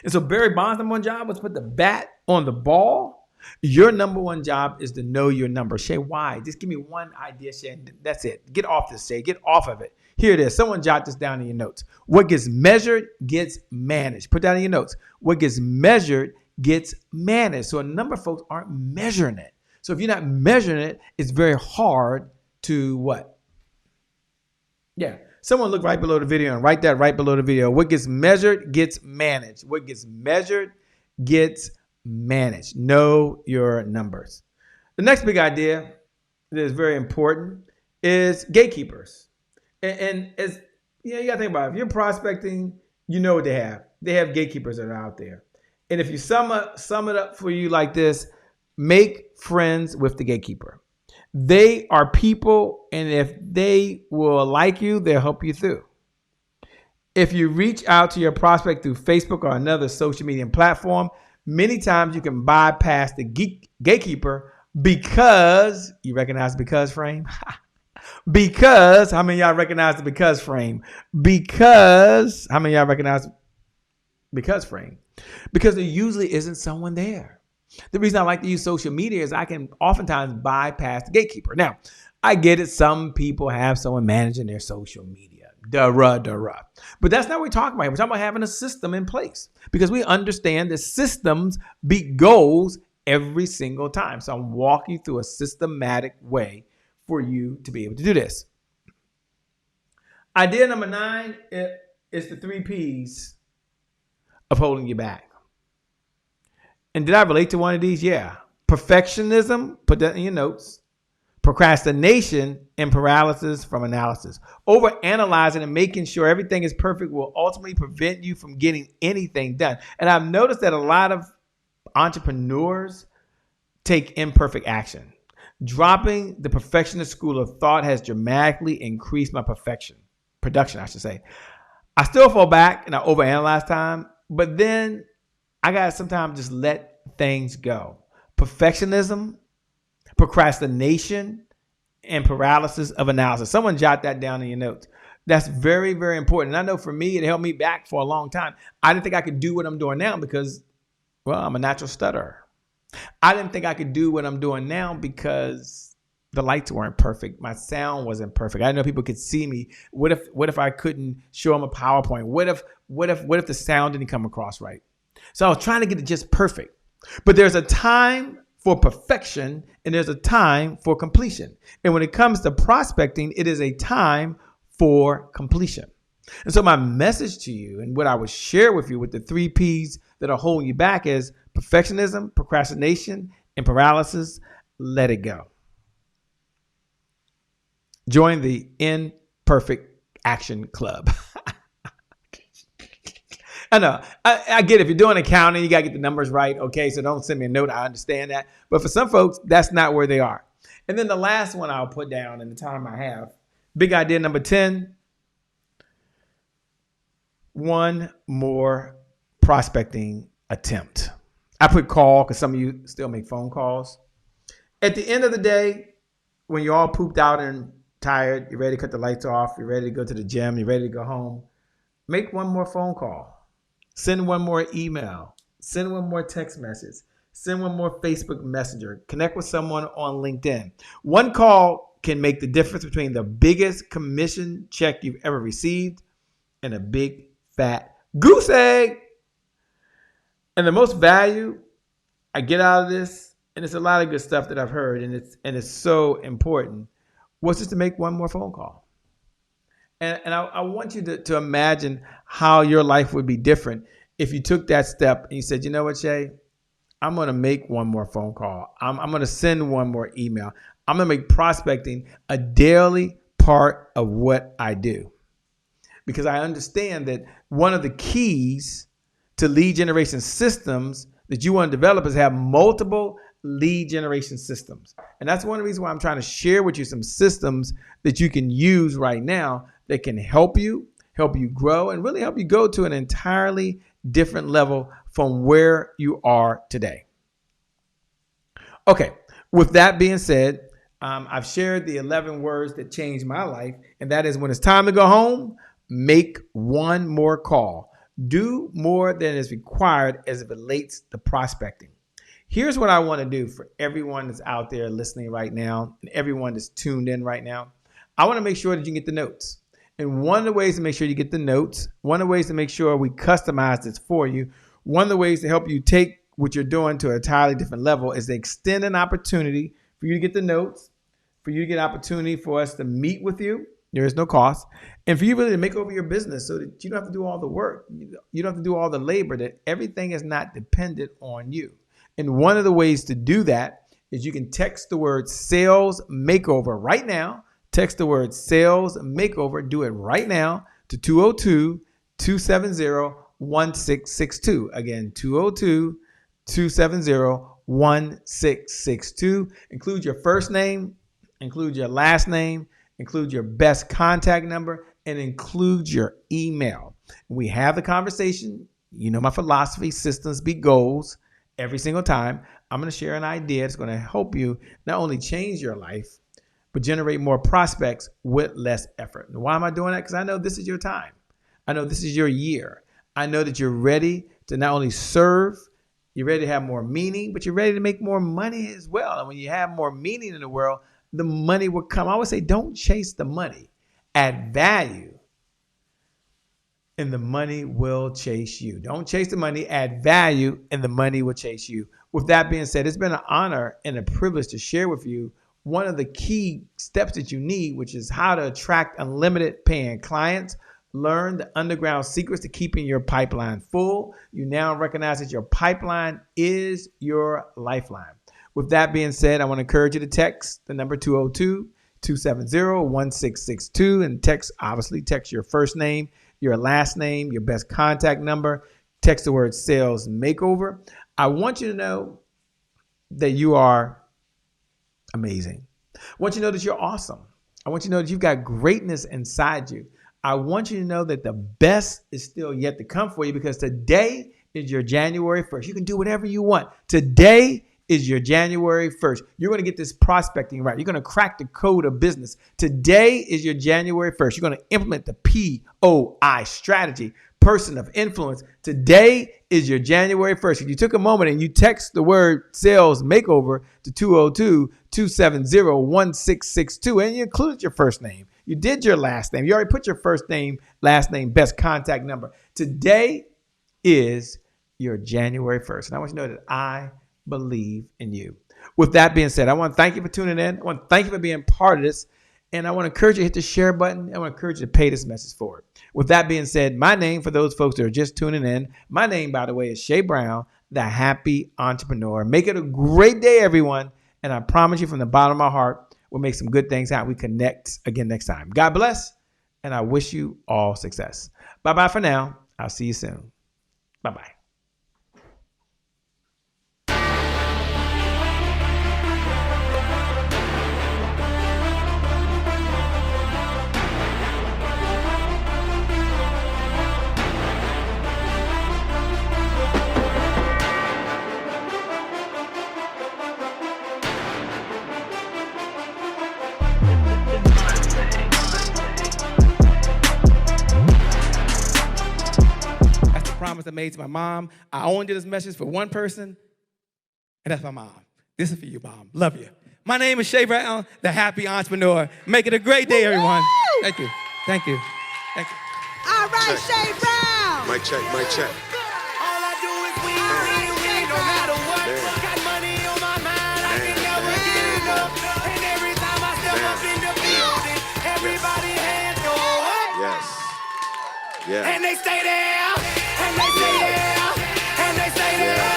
And so Barry Bonds' number one job was to put the bat on the ball. Your number one job is to know your number. Shay, why? Just give me one idea, Shay. That's it. Get off this, Shay. Get off of it. Here it is. Someone jot this down in your notes. What gets measured gets managed. Put that in your notes. What gets measured gets managed. So a number of folks aren't measuring it. So if you're not measuring it, it's very hard to what? Yeah. Someone look right below the video and write that right below the video. What gets measured gets managed. What gets measured gets manage. Know your numbers. The next big idea that is very important is gatekeepers. And as you gotta think about it. If you're prospecting, you know what they have. They have gatekeepers that are out there. And if you sum it up for you like this, make friends with the gatekeeper. They are people, and if they will like you, they'll help you through. If you reach out to your prospect through Facebook or another social media platform, many times you can bypass the gatekeeper because you recognize the because frame. Because how many of y'all recognize the because frame? Because how many of y'all recognize because frame? Because there usually isn't someone there. The reason I like to use social media is I can oftentimes bypass the gatekeeper. Now, I get it. Some people have someone managing their social media. But that's not what we're talking about. We're talking about having a system in place because we understand that systems beat goals every single time. So I'm walking through a systematic way for you to be able to do this. Idea number 9 is the 3 P's of holding you back. And did I relate to one of these? Yeah. Perfectionism, put that in your notes. Procrastination and paralysis from analysis. Overanalyzing and making sure everything is perfect will ultimately prevent you from getting anything done. And I've noticed that a lot of entrepreneurs take imperfect action. Dropping the perfectionist school of thought has dramatically increased my production, I should say. I still fall back and I overanalyze time, but then I got to sometimes just let things go. Perfectionism, procrastination, and paralysis of analysis. Someone jot that down in your notes. That's very, very important. And I know for me, it held me back for a long time. I didn't think I could do what I'm doing now because, well, I'm a natural stutterer. I didn't think I could do what I'm doing now because the lights weren't perfect. My sound wasn't perfect. I didn't know people could see me. What if I couldn't show them a PowerPoint? What if the sound didn't come across right? So I was trying to get it just perfect. But there's a time for perfection and there's a time for completion. And when it comes to prospecting, it is a time for completion. And so my message to you and what I would share with you with the 3 P's that are holding you back is perfectionism, procrastination, and paralysis. Let it go. Join the Imperfect Action Club. I know. I get it. If you're doing accounting, you got to get the numbers right. Okay, so don't send me a note. I understand that. But for some folks, that's not where they are. And then the last one I'll put down in the time I have, big idea number 10, one more prospecting attempt. I put call because some of you still make phone calls. At the end of the day, when you're all pooped out and tired, you're ready to cut the lights off, you're ready to go to the gym, you're ready to go home, make one more phone call. Send one more email. Send one more text message. Send one more Facebook Messenger. Connect with someone on LinkedIn. One call can make the difference between the biggest commission check you've ever received and a big fat goose egg. And the most value I get out of this, and it's a lot of good stuff that I've heard, and it's so important, was just to make one more phone call. And I want you to imagine how your life would be different if you took that step and you said, you know what, Shay, I'm going to make one more phone call. I'm going to send one more email. I'm going to make prospecting a daily part of what I do. Because I understand that one of the keys to lead generation systems that you want to develop is have multiple lead generation systems. And that's one of the reasons why I'm trying to share with you some systems that you can use right now that can help you grow, and really help you go to an entirely different level from where you are today. Okay, with that being said, I've shared the 11 words that changed my life, and that is when it's time to go home, make one more call. Do more than is required as it relates to prospecting. Here's what I want to do for everyone that's out there listening right now and everyone that's tuned in right now. I want to make sure that you can get the notes. And one of the ways to make sure you get the notes, one of the ways to make sure we customize this for you, one of the ways to help you take what you're doing to a entirely different level is to extend an opportunity for you to get the notes, for you to get an opportunity for us to meet with you. There is no cost. And for you really to make over your business so that you don't have to do all the work. You don't have to do all the labor, that everything is not dependent on you. And one of the ways to do that is you can text the word sales makeover right now. Text the word sales makeover. Do it right now to 202-270-1662. Again, 202-270-1662. Include your first name, include your last name, include your best contact number, and include your email. We have the conversation. You know my philosophy, systems beat goals. Every single time, I'm going to share an idea that's going to help you not only change your life, but generate more prospects with less effort. And why am I doing that? Because I know this is your time. I know this is your year. I know that you're ready to not only serve, you're ready to have more meaning, but you're ready to make more money as well. And when you have more meaning in the world, the money will come. I always say, don't chase the money. Add value, and the money will chase you. Don't chase the money, add value, and the money will chase you. With that being said, it's been an honor and a privilege to share with you one of the key steps that you need, which is how to attract unlimited paying clients. Learn the underground secrets to keeping your pipeline full. You now recognize that your pipeline is your lifeline. With that being said, I want to encourage you to text the number 202-270-1662 and text your first name, your last name, your best contact number. Text the word sales makeover. I want you to know that you are amazing. I want you to know that you're awesome. I want you to know that you've got greatness inside you. I want you to know that the best is still yet to come for you, because today is your January 1st. You can do whatever you want. Today is your January 1st. You're going to get this prospecting right. You're going to crack the code of business. Today is your January 1st. You're going to implement the POI strategy, person of influence. Today is your January 1st. If you took a moment and you text the word sales makeover to 202-270-1662 and you included your first name, you did your last name, you already put your first name, last name, best contact number. Today is your January 1st. And I want you to know that I believe in you. With that being said, I want to thank you for tuning in. I want to thank you for being part of this. And I want to encourage you to hit the share button. I want to encourage you to pay this message forward. With that being said, my name, for those folks that are just tuning in, my name, by the way, is Shay Brown, the Happy Entrepreneur. Make it a great day, everyone. And I promise you from the bottom of my heart, we'll make some good things happen. We connect again next time. God bless. And I wish you all success. Bye-bye for now. I'll see you soon. Bye-bye. Promise I made to my mom. I only did this message for one person, and that's my mom. This is for you, Mom. Love you. My name is Shay Brown, the Happy Entrepreneur. Make it a great day, everyone. Thank you. Thank you. Thank you. All right, Shay Brown. Mic check, mic check. All I do is win, no matter what. Got money on my mind, I can never get enough. And every time I step up in the building, everybody hands go up. Yes. Yeah. And they stay there, and they stay there, and they stay there.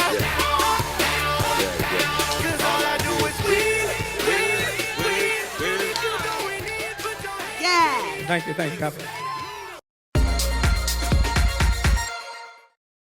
Cause all I do is win. If you're going in, put your hands. Yeah. Thank you. God bless.